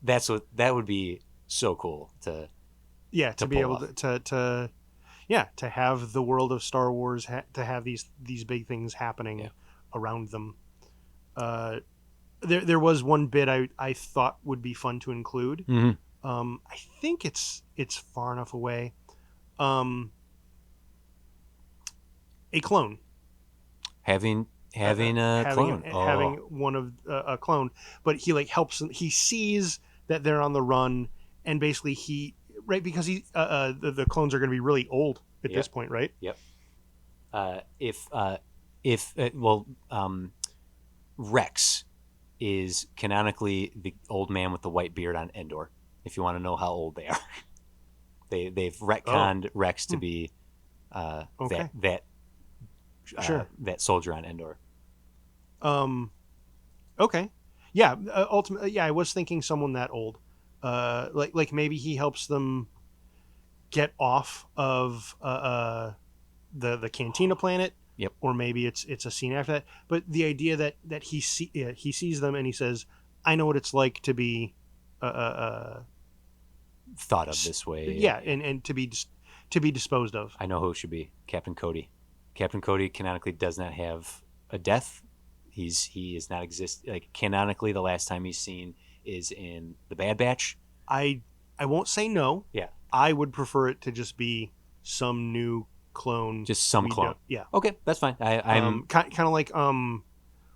Speaker 1: That would be so cool to
Speaker 2: Yeah, to be
Speaker 1: pull
Speaker 2: able
Speaker 1: off.
Speaker 2: to have the world of Star Wars to have these big things happening
Speaker 1: Yeah.
Speaker 2: around them. There was one bit I thought would be fun to include.
Speaker 1: Mhm.
Speaker 2: I think it's far enough away. A clone.
Speaker 1: having a clone.
Speaker 2: Having one of a clone, but he like helps them. He sees that they're on the run, and basically right, because the clones are going to be really old at
Speaker 1: Yep.
Speaker 2: this point, right?
Speaker 1: Yep. If well, Rex is canonically the old man with the white beard on Endor. If you want to know how old they are, they've retconned Rex to be
Speaker 2: Okay. Sure.
Speaker 1: that soldier on Endor.
Speaker 2: Okay. Yeah. Ultimately, yeah. I was thinking someone that old. Like maybe he helps them get off of the Cantina planet.
Speaker 1: Yep.
Speaker 2: Or maybe it's a scene after that. But the idea that he sees them and he says, "I know what it's like to be,
Speaker 1: Thought of this way.
Speaker 2: yeah, and to be disposed of."
Speaker 1: I know who it should be. Captain Cody. Captain Cody canonically does not have a death. He is not exist like canonically. The last time he's seen is in the Bad Batch.
Speaker 2: I won't say no.
Speaker 1: Yeah.
Speaker 2: I would prefer it to just be some new clone.
Speaker 1: Just some clone.
Speaker 2: Yeah.
Speaker 1: Okay, that's fine. I'm
Speaker 2: kind of like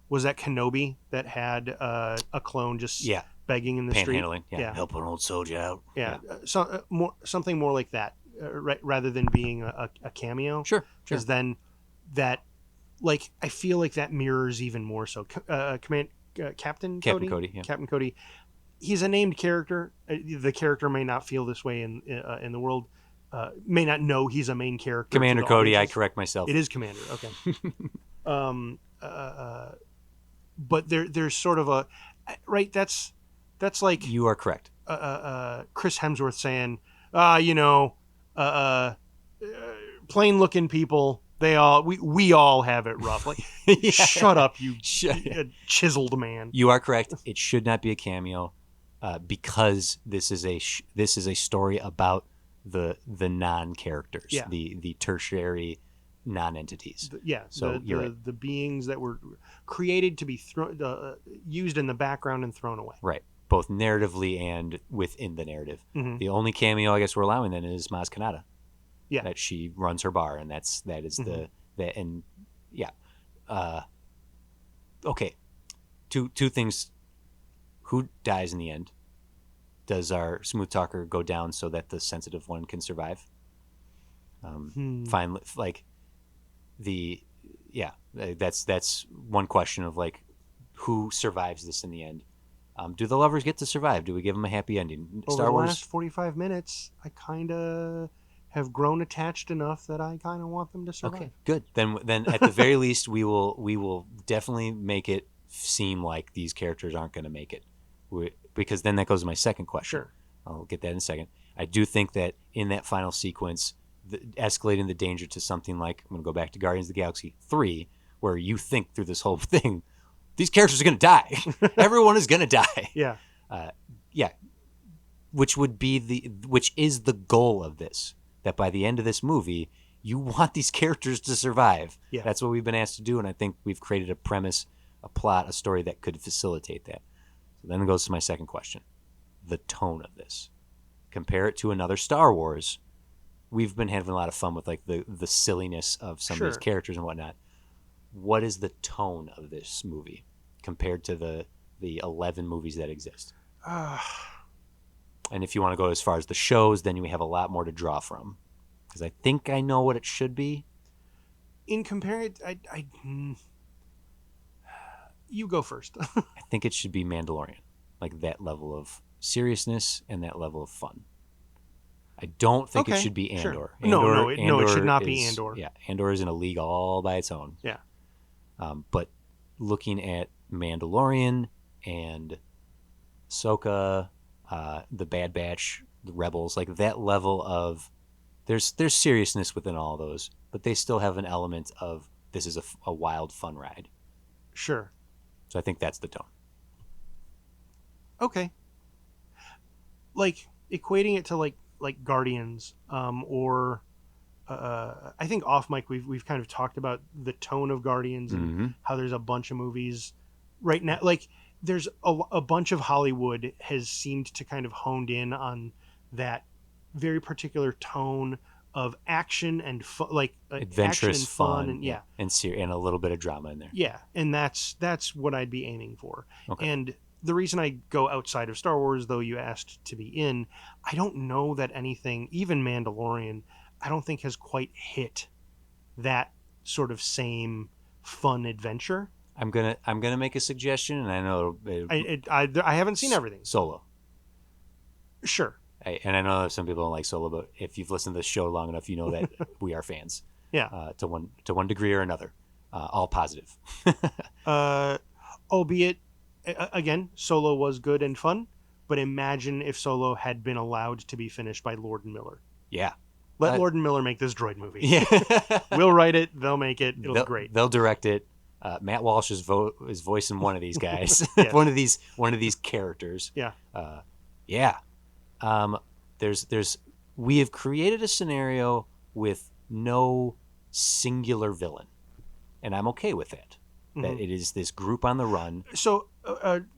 Speaker 2: was that Kenobi that had a clone just begging in the street?
Speaker 1: panhandling. Yeah. Help an old soldier out.
Speaker 2: Yeah. Something more like that, rather than being a cameo.
Speaker 1: Sure.
Speaker 2: Because then that, like, I feel like that mirrors even more so. Captain Cody.
Speaker 1: Yeah.
Speaker 2: Captain Cody. He's a named character. The character may not feel this way in the world. May not know he's a main character.
Speaker 1: Commander Cody. I correct myself.
Speaker 2: It is Commander. Okay. But there's sort of a right. That's like
Speaker 1: you are correct.
Speaker 2: Chris Hemsworth saying, plain looking people. We all have it rough. Like, yeah. Shut up, you chiseled man.
Speaker 1: You are correct. It should not be a cameo, because this is a story about the non-characters, the tertiary non-entities.
Speaker 2: The beings that were created to be used in the background and thrown away.
Speaker 1: Right, both narratively and within the narrative.
Speaker 2: Mm-hmm.
Speaker 1: The only cameo I guess we're allowing then is Maz Kanata.
Speaker 2: Yeah,
Speaker 1: that she runs her bar, and that is
Speaker 2: mm-hmm.
Speaker 1: Okay, two things. Who dies in the end? Does our smooth talker go down so that the sensitive one can survive? Finally, that's one question of like, who survives this in the end? Do the lovers get to survive? Do we give them a happy ending?
Speaker 2: Over the last 45 minutes, I kind of have grown attached enough that I kind of want them to survive.
Speaker 1: Okay, good. Then at the very least, we will definitely make it seem like these characters aren't going to make it, because then that goes to my second question.
Speaker 2: Sure.
Speaker 1: I'll get that in a second. I do think that in that final sequence, escalating the danger to something like, I'm going to go back to Guardians of the Galaxy 3, where you think through this whole thing, these characters are going to die. Everyone is going to die.
Speaker 2: Yeah.
Speaker 1: Which is the goal of this. That by the end of this movie, you want these characters to survive.
Speaker 2: Yeah.
Speaker 1: That's what we've been asked to do, and I think we've created a premise, a plot, a story that could facilitate that. So then it goes to my second question. The tone of this. Compare it to another Star Wars. We've been having a lot of fun with like the silliness of some of these characters and whatnot. What is the tone of this movie compared to the 11 movies that exist? And if you want to go as far as the shows, then we have a lot more to draw from. Because I think I know what it should be.
Speaker 2: In comparing it, you go first.
Speaker 1: I think it should be Mandalorian. Like that level of seriousness and that level of fun. I don't think it should be Andor.
Speaker 2: Sure.
Speaker 1: Andor
Speaker 2: it should not be Andor.
Speaker 1: Yeah, Andor is in a league all by its own.
Speaker 2: Yeah.
Speaker 1: But looking at Mandalorian and Ahsoka, the Bad Batch, the Rebels, like that level of there's seriousness within all those, but they still have an element of this is a wild, fun ride.
Speaker 2: Sure.
Speaker 1: So I think that's the tone.
Speaker 2: Okay. Like equating it to like Guardians, or I think off mic we've kind of talked about the tone of Guardians and how there's a bunch of movies right now. Like there's a bunch of Hollywood has seemed to kind of honed in on that very particular tone of action and
Speaker 1: adventurous,
Speaker 2: and fun, and
Speaker 1: and a little bit of drama in there.
Speaker 2: Yeah, and that's what I'd be aiming for.
Speaker 1: Okay.
Speaker 2: And the reason I go outside of Star Wars, though you asked to be in, I don't know that anything, even Mandalorian, I don't think has quite hit that sort of same fun adventure.
Speaker 1: I'm gonna make a suggestion, and I know
Speaker 2: I haven't seen everything.
Speaker 1: Solo.
Speaker 2: Sure.
Speaker 1: And I know some people don't like Solo, but if you've listened to this show long enough, you know that we are fans.
Speaker 2: Yeah.
Speaker 1: To one degree or another, all positive.
Speaker 2: Albeit, again, Solo was good and fun, but imagine if Solo had been allowed to be finished by Lord and Miller.
Speaker 1: Yeah.
Speaker 2: Let Lord and Miller make this droid movie.
Speaker 1: Yeah.
Speaker 2: We'll write it. They'll make it. It'll be great.
Speaker 1: They'll direct it. Matt Walsh is voicing one of these guys.
Speaker 2: Yes.
Speaker 1: one of these characters.
Speaker 2: Yeah.
Speaker 1: Yeah. We have created a scenario with no singular villain, and I'm okay with that. That it is this group on the run.
Speaker 2: So,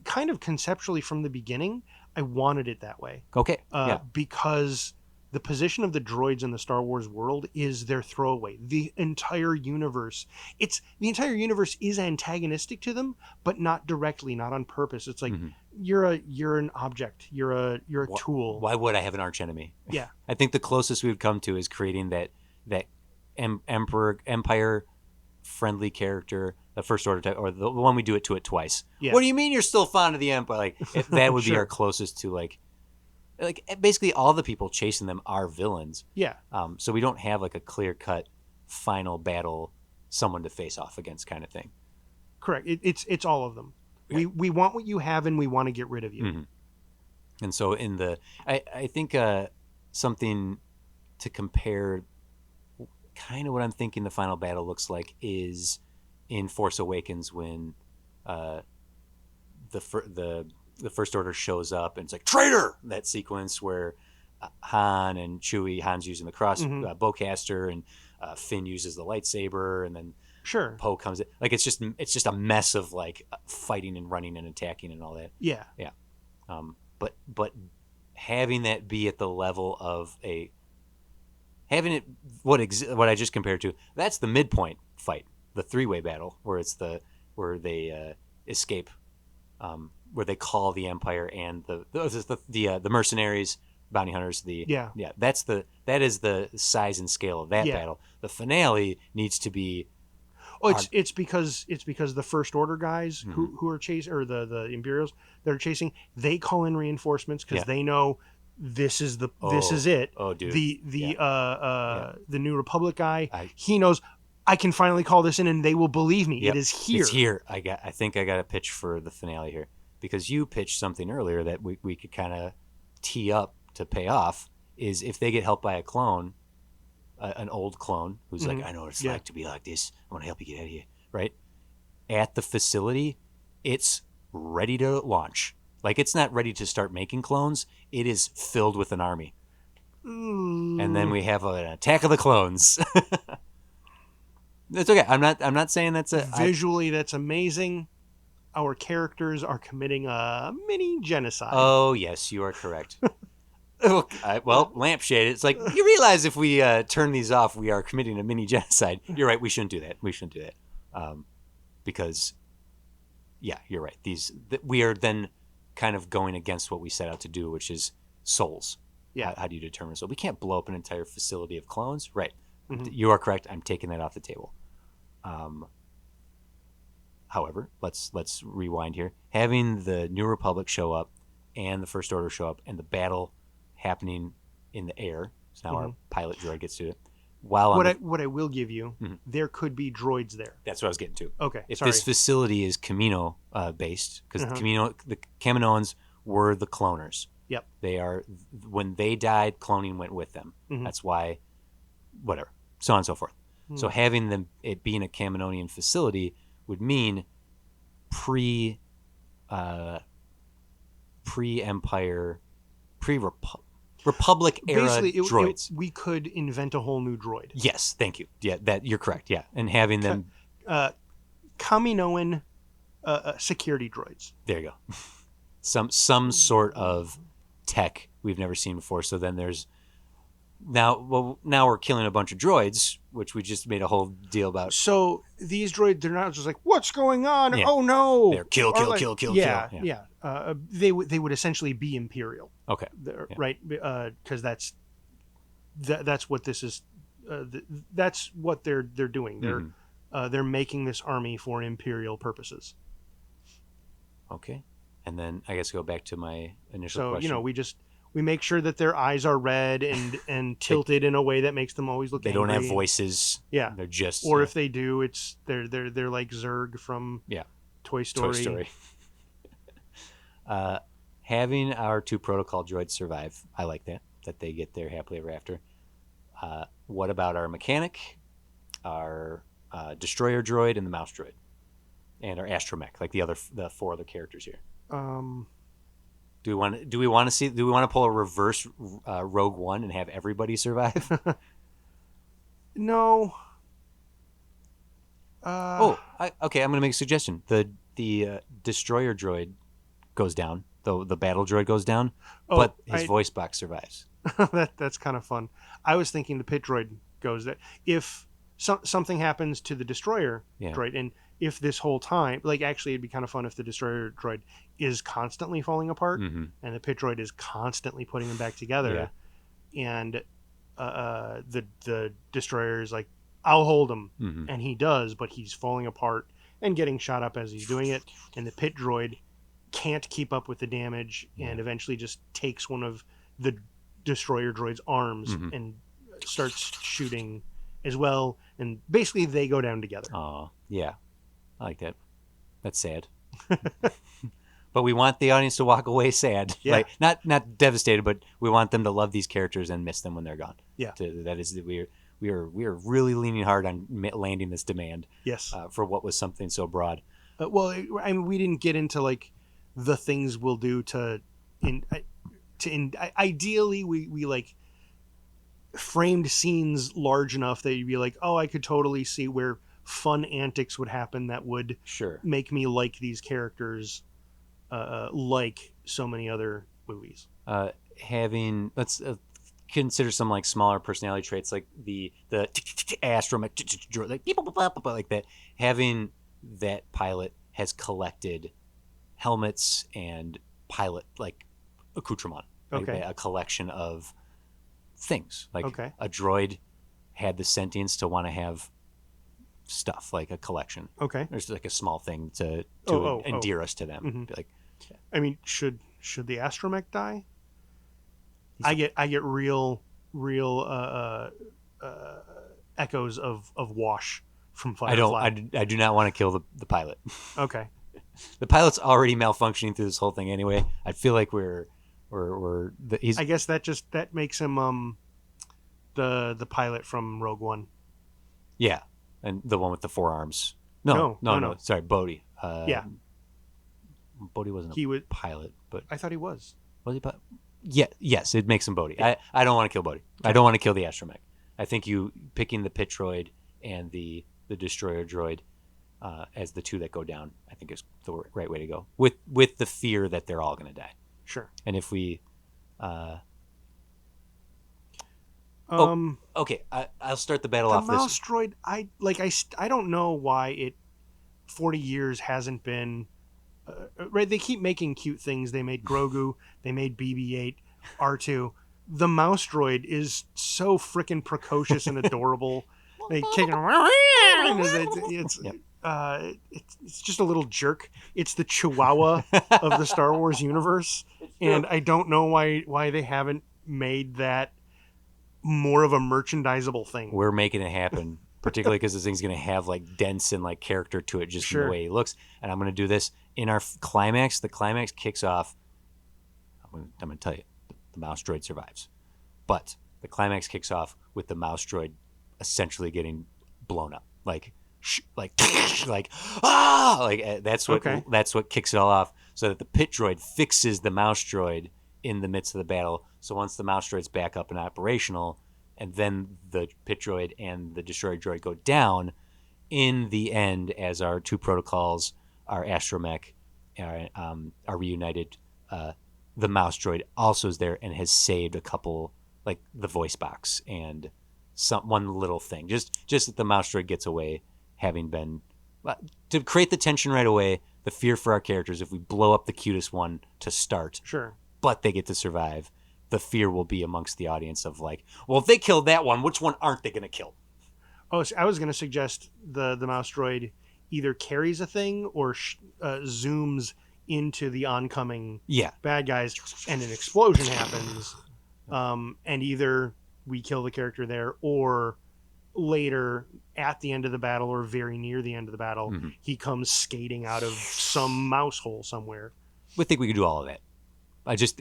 Speaker 2: kind of conceptually from the beginning, I wanted it that way.
Speaker 1: Okay.
Speaker 2: Because the position of the droids in the Star Wars world is their throwaway. The entire universe is antagonistic to them, but not directly, not on purpose. It's like you're an object. You're a tool.
Speaker 1: Why would I have an archenemy?
Speaker 2: Yeah.
Speaker 1: I think the closest we would come to is creating that empire friendly character, the First Order type, or the one we do it twice. Yeah. What do you mean you're still fond of the Empire? Like that would be our closest to like basically all the people chasing them are villains.
Speaker 2: Yeah.
Speaker 1: So we don't have like a clear cut final battle, someone to face off against kind of thing.
Speaker 2: Correct. It's all of them. Yeah. We want what you have and we want to get rid of you.
Speaker 1: Mm-hmm. And so I think something to compare, kind of what I'm thinking the final battle looks like is in Force Awakens when the First Order shows up and it's like traitor, that sequence where Han's using the bowcaster and Finn uses the lightsaber, and then Poe comes in. Like it's just a mess of like fighting and running and attacking and all that.
Speaker 2: Yeah.
Speaker 1: But having that be at the level of having it what I just compared to, that's the midpoint fight, the three-way battle where where they escape, where they call the Empire and the mercenaries, bounty hunters. That is the size and scale of that battle. The finale needs to be.
Speaker 2: Oh, it's because the First Order guys who are chasing, or the Imperials that are chasing, they call in reinforcements because they know this is it.
Speaker 1: Oh, dude.
Speaker 2: The New Republic guy, he knows I can finally call this in and they will believe me. Yep. It is here.
Speaker 1: It's here. I think I got a pitch for the finale here, because you pitched something earlier that we could kind of tee up to pay off. Is if they get helped by a clone, an old clone who's like, I know what it's like to be like this. I want to help you get out of here. Right? At the facility, it's ready to launch. Like, it's not ready to start making clones. It is filled with an army. And then we have an attack of the clones. That's okay. I'm not saying that's
Speaker 2: visually that's amazing. Our characters are committing a mini genocide.
Speaker 1: Oh, yes, you are correct. Well, lampshade. It's like, you realize if we turn these off, we are committing a mini genocide. You're right. We shouldn't do that. Because, yeah, you're right. We are then kind of going against what we set out to do, which is souls.
Speaker 2: Yeah.
Speaker 1: How do you determine so? We can't blow up an entire facility of clones, right? You are correct. I'm taking that off the table. However, let's rewind here. Having the New Republic show up and the First Order show up and the battle happening in the air. So now our pilot droid gets to it. What
Speaker 2: I will give you, there could be droids there.
Speaker 1: That's what I was getting to.
Speaker 2: Okay.
Speaker 1: If this facility is Kamino based, because the Kaminoans were the cloners.
Speaker 2: Yep.
Speaker 1: They are, when they died, cloning went with them. That's why, whatever, so on and so forth. So having it being a Kaminonian facility would mean pre-Empire, Republic era droids.
Speaker 2: We could invent a whole new droid.
Speaker 1: Yes, thank you. Yeah, that you're correct. Yeah, and having them
Speaker 2: Kaminoan security droids.
Speaker 1: There you go. Some sort of tech we've never seen before. So then there's now we're killing a bunch of droids, which we just made a whole deal about.
Speaker 2: So these droids, they're not just like, what's going on?
Speaker 1: Yeah.
Speaker 2: Oh no!
Speaker 1: They're kill,
Speaker 2: Or
Speaker 1: kill,
Speaker 2: like,
Speaker 1: kill, kill,
Speaker 2: yeah,
Speaker 1: kill.
Speaker 2: yeah. They would essentially be Imperial,
Speaker 1: Okay. Yeah.
Speaker 2: right? Because that's what this is. That's what they're doing. They're making this army for Imperial purposes.
Speaker 1: Okay. And then I guess go back to my initial
Speaker 2: So
Speaker 1: question.
Speaker 2: we make sure that their eyes are red and tilted in a way that makes them always look.
Speaker 1: They
Speaker 2: angry.
Speaker 1: don't have voices.
Speaker 2: Yeah,
Speaker 1: they're just.
Speaker 2: Or if they do, it's they're like Zurg from Toy Story.
Speaker 1: Toy Story. Having our 2 protocol droids survive, I like that they get there happily ever after. What about our mechanic, our destroyer droid, and the mouse droid, and our astromech, like the 4 other characters here? Do we want to see? Do we want to pull a reverse Rogue One and have everybody survive?
Speaker 2: No.
Speaker 1: Okay. I'm going to make a suggestion. The destroyer droid goes down. The battle droid goes down, but his voice box survives.
Speaker 2: That's kind of fun. I was thinking the pit droid goes that if something happens to the destroyer droid, and if this whole time, like, actually it'd be kind of fun if the destroyer droid is constantly falling apart and the pit droid is constantly putting them back together, and the destroyer is like, I'll hold him, and he does, but he's falling apart and getting shot up as he's doing it, and the pit droid can't keep up with the damage and eventually just takes one of the destroyer droid's arms and starts shooting as well, and basically they go down together.
Speaker 1: Oh, yeah. I like that. That's sad. But we want the audience to walk away sad.
Speaker 2: Yeah.
Speaker 1: Like not devastated, but we want them to love these characters and miss them when they're gone.
Speaker 2: Yeah.
Speaker 1: That is we are really leaning hard on landing this demand.
Speaker 2: Yes.
Speaker 1: For what was something so broad.
Speaker 2: Well, I mean, we didn't get into like the things we'll do ideally we like framed scenes large enough that you'd be like, oh, I could totally see where fun antics would happen that would make me like these characters like so many other movies.
Speaker 1: Let's consider some like smaller personality traits, like the astromech, like that. Having that pilot has collected helmets and pilot like accoutrement, like a collection of things. Like a droid had the sentience to want to have stuff, like a collection. There's like a small thing to endear us to them. Be like,
Speaker 2: I mean, should the astromech die? I get real echoes of Wash from Firefly.
Speaker 1: I do not want to kill the pilot.
Speaker 2: Okay.
Speaker 1: The pilot's already malfunctioning through this whole thing anyway. I feel like
Speaker 2: I guess that makes him the pilot from Rogue One.
Speaker 1: Yeah, and the one with the 4 arms. No. Sorry, Bodhi. Bodhi wasn't a pilot, but
Speaker 2: I thought he was.
Speaker 1: Was he? Yes, it makes him Bodhi. I don't want to kill Bodhi. I don't want to kill the astromech. I think you picking the pit droid and the destroyer droid as the 2 that go down, I think is the right way to go. With the fear that they're all going to die.
Speaker 2: Sure.
Speaker 1: And if we, okay, I'll start the battle off.
Speaker 2: The mouse droid, I don't know why it 40 years hasn't been. Right, they keep making cute things. They made Grogu, they made BB-8, R2. The mouse droid is so freaking precocious and adorable. They kick it's just a little jerk. It's the Chihuahua of the Star Wars universe, and I don't know why they haven't made that more of a merchandisable thing.
Speaker 1: We're making it happen. Particularly because this thing's going to have like dense and like character to it just in the way he looks. And I'm going to do this in our climax. The climax kicks off. I'm going to tell you, the mouse droid survives. But the climax kicks off with the mouse droid essentially getting blown up. That's what kicks it all off. So that the pit droid fixes the mouse droid in the midst of the battle. So once the mouse droid's back up and operational, and then the pit droid and the destroyer droid go down, in the end, as our 2 protocols, our astromech, are reunited, the mouse droid also is there and has saved a couple, like the voice box and one little thing. Just that the mouse droid gets away, having been to create the tension right away. The fear for our characters if we blow up the cutest one to start,
Speaker 2: Sure.
Speaker 1: but they get to survive. The fear will be amongst the audience of like, well, if they killed that one, which one aren't they going to kill?
Speaker 2: Oh, so I was going to suggest the mouse droid either carries a thing or zooms into the oncoming
Speaker 1: Yeah.
Speaker 2: bad guys, and an explosion happens, and either we kill the character there, or later at the end of the battle or very near the end of the battle, he comes skating out of some mouse hole somewhere.
Speaker 1: We think we could do all of that.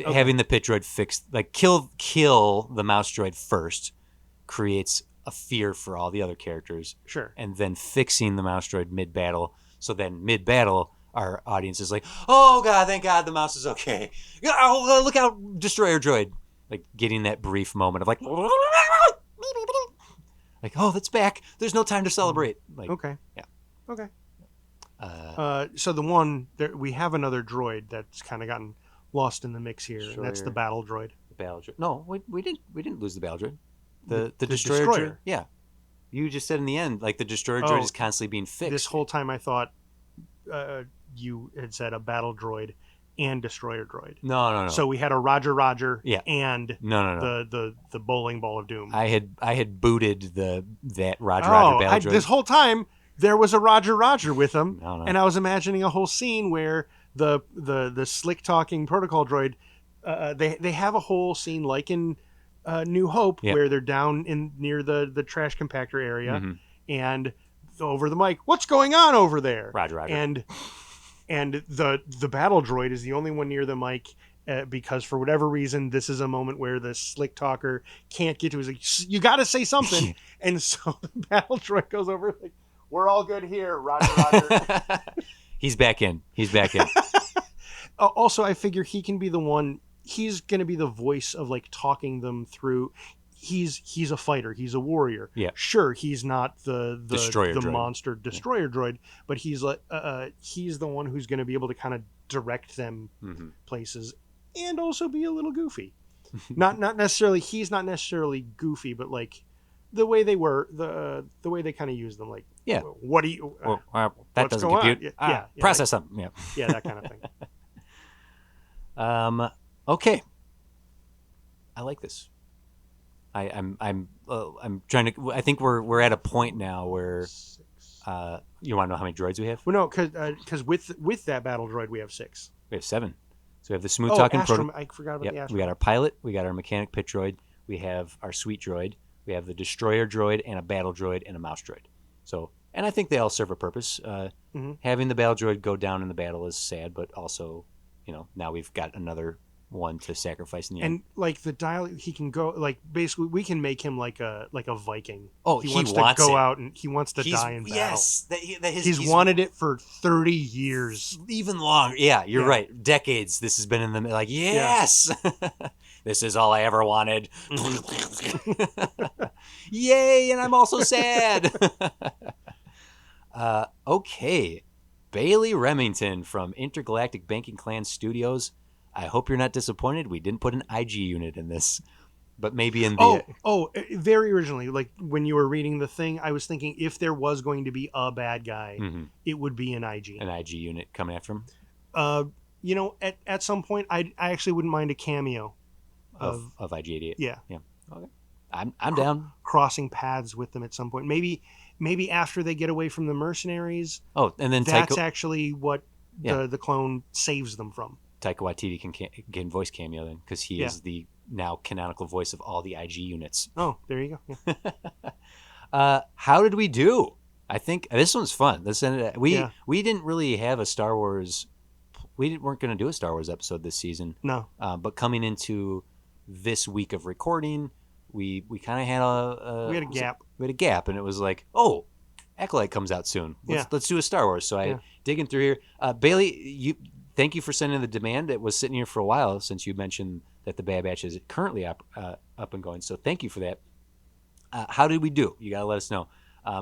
Speaker 1: Having the pit droid fixed, like kill the mouse droid first, creates a fear for all the other characters.
Speaker 2: Sure.
Speaker 1: And then fixing the mouse droid mid-battle. So then mid-battle, our audience is like, oh, God, thank God the mouse is okay. Oh, look out, destroyer droid. Like getting that brief moment of like, oh, that's back. There's no time to celebrate. Like,
Speaker 2: okay.
Speaker 1: Yeah.
Speaker 2: Okay. So the one, we have another droid that's kind of gotten lost in the mix here, and that's the battle droid.
Speaker 1: The battle droid. No, we didn't lose the battle droid. The destroyer droid. Yeah. You just said in the end, like the destroyer droid is constantly being fixed.
Speaker 2: This whole time I thought you had said a battle droid and destroyer droid.
Speaker 1: No.
Speaker 2: So we had a Roger,
Speaker 1: yeah,
Speaker 2: and
Speaker 1: no.
Speaker 2: The bowling ball of doom.
Speaker 1: I had booted that Roger battle droid.
Speaker 2: This whole time there was a Roger with him,
Speaker 1: No.
Speaker 2: And I was imagining a whole scene where the slick talking protocol droid, they have a whole scene like in New Hope, where they're down near the trash compactor area, and over the mic, what's going on over there?
Speaker 1: Roger.
Speaker 2: And the battle droid is the only one near the mic, because for whatever reason, this is a moment where the slick talker can't get to his. Like, you got to say something, and so the battle droid goes over like, "We're all good here, Roger."
Speaker 1: He's back in.
Speaker 2: Also, I figure he can be the one. He's going to be the voice of like talking them through. He's a fighter. He's a warrior.
Speaker 1: Yeah.
Speaker 2: Sure, he's not the
Speaker 1: droid.
Speaker 2: monster destroyer droid, but he's like he's the one who's going to be able to kind of direct them places, and also be a little goofy. not necessarily. He's not necessarily goofy, but like the way they were, the way they kind of use them. Like, what do you?
Speaker 1: That doesn't compute. Process something. Yeah.
Speaker 2: Yeah, that kind of thing.
Speaker 1: Okay. I like this. I'm trying to. I think we're at a point now where you want to know how many droids we have?
Speaker 2: Well, no, because with that battle droid we have 6.
Speaker 1: We have 7. So we have the smooth talking proto.
Speaker 2: I forgot about the Astro.
Speaker 1: We got our pilot. We got our mechanic pit droid. We have our sweet droid. We have the destroyer droid and a battle droid and a mouse droid. So, and I think they all serve a purpose. Having the battle droid go down in the battle is sad, but also, now we've got another one to sacrifice in the end.
Speaker 2: And like the dial, he can go like basically we can make him like a Viking.
Speaker 1: Oh,
Speaker 2: he wants to go out and he wants to die in battle.
Speaker 1: Yes,
Speaker 2: he's wanted it for 30 years,
Speaker 1: even longer. Yeah, you're right. Decades. This has been in the like yes. This is all I ever wanted. Yay! And I'm also sad. Okay, Bailey Remington from Intergalactic Banking Clan Studios. I hope you're not disappointed. We didn't put an IG unit in this, but maybe in the
Speaker 2: very originally, like when you were reading the thing, I was thinking if there was going to be a bad guy, it would be an IG
Speaker 1: unit coming after him.
Speaker 2: At some point, I actually wouldn't mind a cameo
Speaker 1: of IG-88.
Speaker 2: Yeah.
Speaker 1: Okay, I'm down.
Speaker 2: Crossing paths with them at some point. Maybe after they get away from the mercenaries.
Speaker 1: Oh, and then
Speaker 2: that's actually what the clone saves them from.
Speaker 1: Taika Waititi can voice cameo then, because he is the now canonical voice of all the IG units.
Speaker 2: Oh, there you go. Yeah.
Speaker 1: How did we do? I think this one's fun. We didn't really have a Star Wars. Weren't going to do a Star Wars episode this season.
Speaker 2: No.
Speaker 1: But coming into this week of recording, we kind of had
Speaker 2: we had a gap.
Speaker 1: We had a gap, and it was like, oh, Acolyte comes out soon. Let's do a Star Wars. So I digging through here. Bailey, thank you for sending the demand. It was sitting here for a while since you mentioned that the Bad Batch is currently up and going. So thank you for that. How did we do? You got to let us know.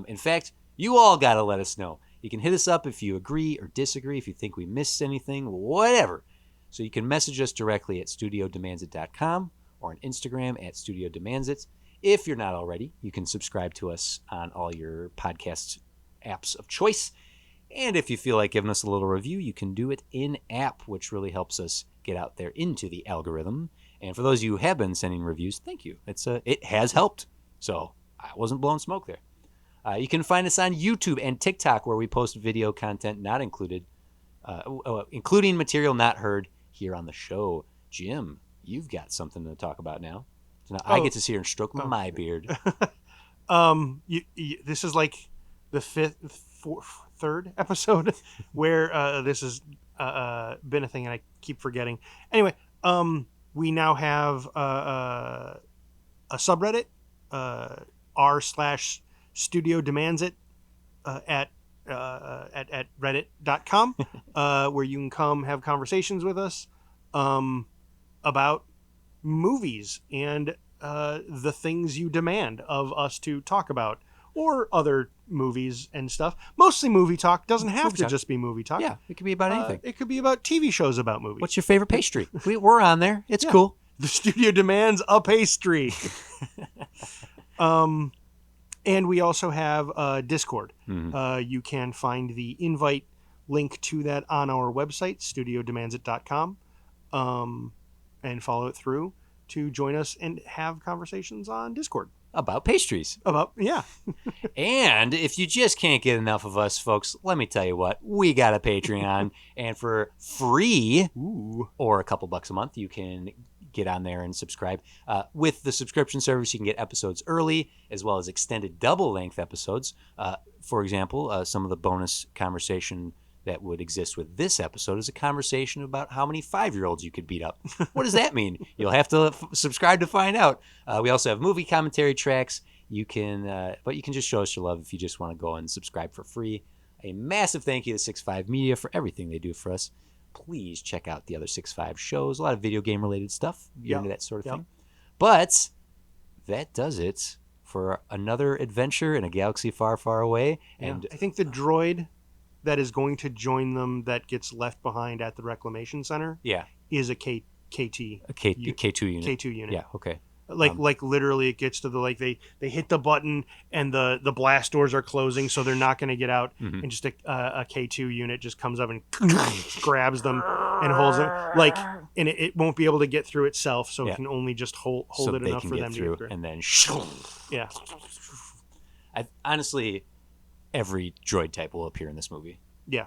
Speaker 1: In fact, you all got to let us know. You can hit us up if you agree or disagree, if you think we missed anything, whatever. So you can message us directly at studiodemandsit.com or on Instagram at studiodemandsit. If you're not already, you can subscribe to us on all your podcast apps of choice. And if you feel like giving us a little review, you can do it in-app, which really helps us get out there into the algorithm. And for those of you who have been sending reviews, thank you. It has helped. So I wasn't blowing smoke there. You can find us on YouTube and TikTok, where we post video content not included, including material not heard here on the show. Jim, you've got something to talk about now. So now I get to sit here and stroke my beard.
Speaker 2: This is like the third episode where this has been a thing, and I keep forgetting. Anyway, we now have a subreddit, r/studio demands it, at reddit.com, where you can come have conversations with us about movies and the things you demand of us to talk about, or other movies and stuff. Mostly movie talk. Doesn't have to just be movie talk.
Speaker 1: Yeah, it could be about anything.
Speaker 2: It could be about TV shows about movies.
Speaker 1: What's your favorite pastry? We're on there. It's cool.
Speaker 2: The studio demands a pastry. And we also have Discord. Mm-hmm. You can find the invite link to that on our website, studiodemandsit.com, and follow it through to join us and have conversations on Discord.
Speaker 1: About pastries.
Speaker 2: Yeah.
Speaker 1: And if you just can't get enough of us, folks, let me tell you what. We got a Patreon. And for free, or a couple bucks a month, you can get on there and subscribe. With the subscription service, you can get episodes early, as well as extended double-length episodes. For example, some of the bonus conversation that would exist with this episode is a conversation about how many 5-year-olds you could beat up. What does that mean? You'll have to subscribe to find out. We also have movie commentary tracks. You can, but you can just show us your love if you just want to go and subscribe for free. A massive thank you to 6.5 Media for everything they do for us. Please check out the other 6.5 shows. A lot of video game related stuff. You're into that sort of thing. But that does it for another adventure in a galaxy far, far away. And
Speaker 2: I think the droid that is going to join them that gets left behind at the reclamation center is a KT.
Speaker 1: A K2 unit.
Speaker 2: K2 unit.
Speaker 1: Yeah, okay.
Speaker 2: Like literally it gets to the, like they hit the button and the blast doors are closing, so they're not going to get out, and just a K2 unit just comes up and grabs them and holds them, like, and it won't be able to get through itself, so it can only just hold it enough for them to get through.
Speaker 1: And then
Speaker 2: yeah.
Speaker 1: Honestly, every droid type will appear in this movie.
Speaker 2: Yeah.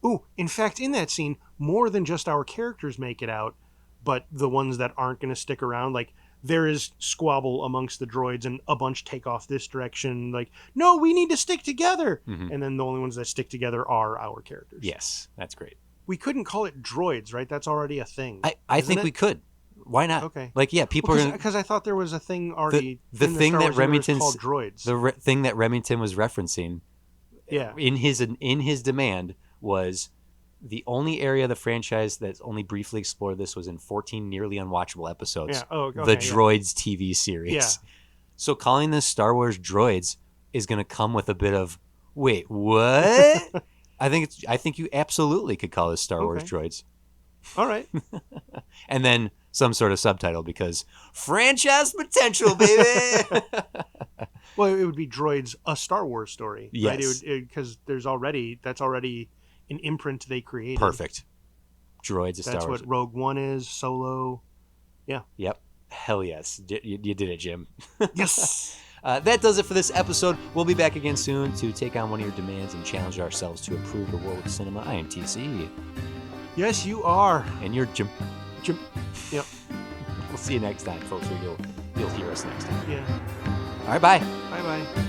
Speaker 2: Ooh, in fact, in that scene, more than just our characters make it out, but the ones that aren't going to stick around, like, there is squabble amongst the droids, and a bunch take off this direction, like, no, we need to stick together. Mm-hmm. And then the only ones that stick together are our characters.
Speaker 1: Yes, that's great.
Speaker 2: We couldn't call it droids, right? That's already a thing.
Speaker 1: I think we could. Why not?
Speaker 2: Okay.
Speaker 1: Like, yeah, people are...
Speaker 2: Because I thought there was a thing already
Speaker 1: the
Speaker 2: in
Speaker 1: thing
Speaker 2: the Star
Speaker 1: that
Speaker 2: Wars universe
Speaker 1: Remington's
Speaker 2: called droids.
Speaker 1: The thing that Remington was referencing in his demand was the only area of the franchise that's only briefly explored this was in 14 nearly unwatchable episodes.
Speaker 2: Yeah. Oh, okay,
Speaker 1: the Droids TV series.
Speaker 2: Yeah.
Speaker 1: So calling this Star Wars Droids is going to come with a bit of, wait, what? I think you absolutely could call this Star Wars Droids.
Speaker 2: All right.
Speaker 1: And then some sort of subtitle, because franchise potential, baby.
Speaker 2: Well, it would be Droids, a Star Wars story.
Speaker 1: Yes.
Speaker 2: Right? Because that's already an imprint they created.
Speaker 1: Perfect. Droids, a Star Wars.
Speaker 2: That's what Rogue One is, Solo. Yeah.
Speaker 1: Yep. Hell yes. You did it, Jim.
Speaker 2: Yes.
Speaker 1: That does it for this episode. We'll be back again soon to take on one of your demands and challenge ourselves to improve the world of cinema. I am TC.
Speaker 2: Yes, you are.
Speaker 1: And you're Jim.
Speaker 2: Yep.
Speaker 1: We'll see you next time, folks, or you'll hear us next time.
Speaker 2: Yeah.
Speaker 1: All right, bye.
Speaker 2: Bye-bye.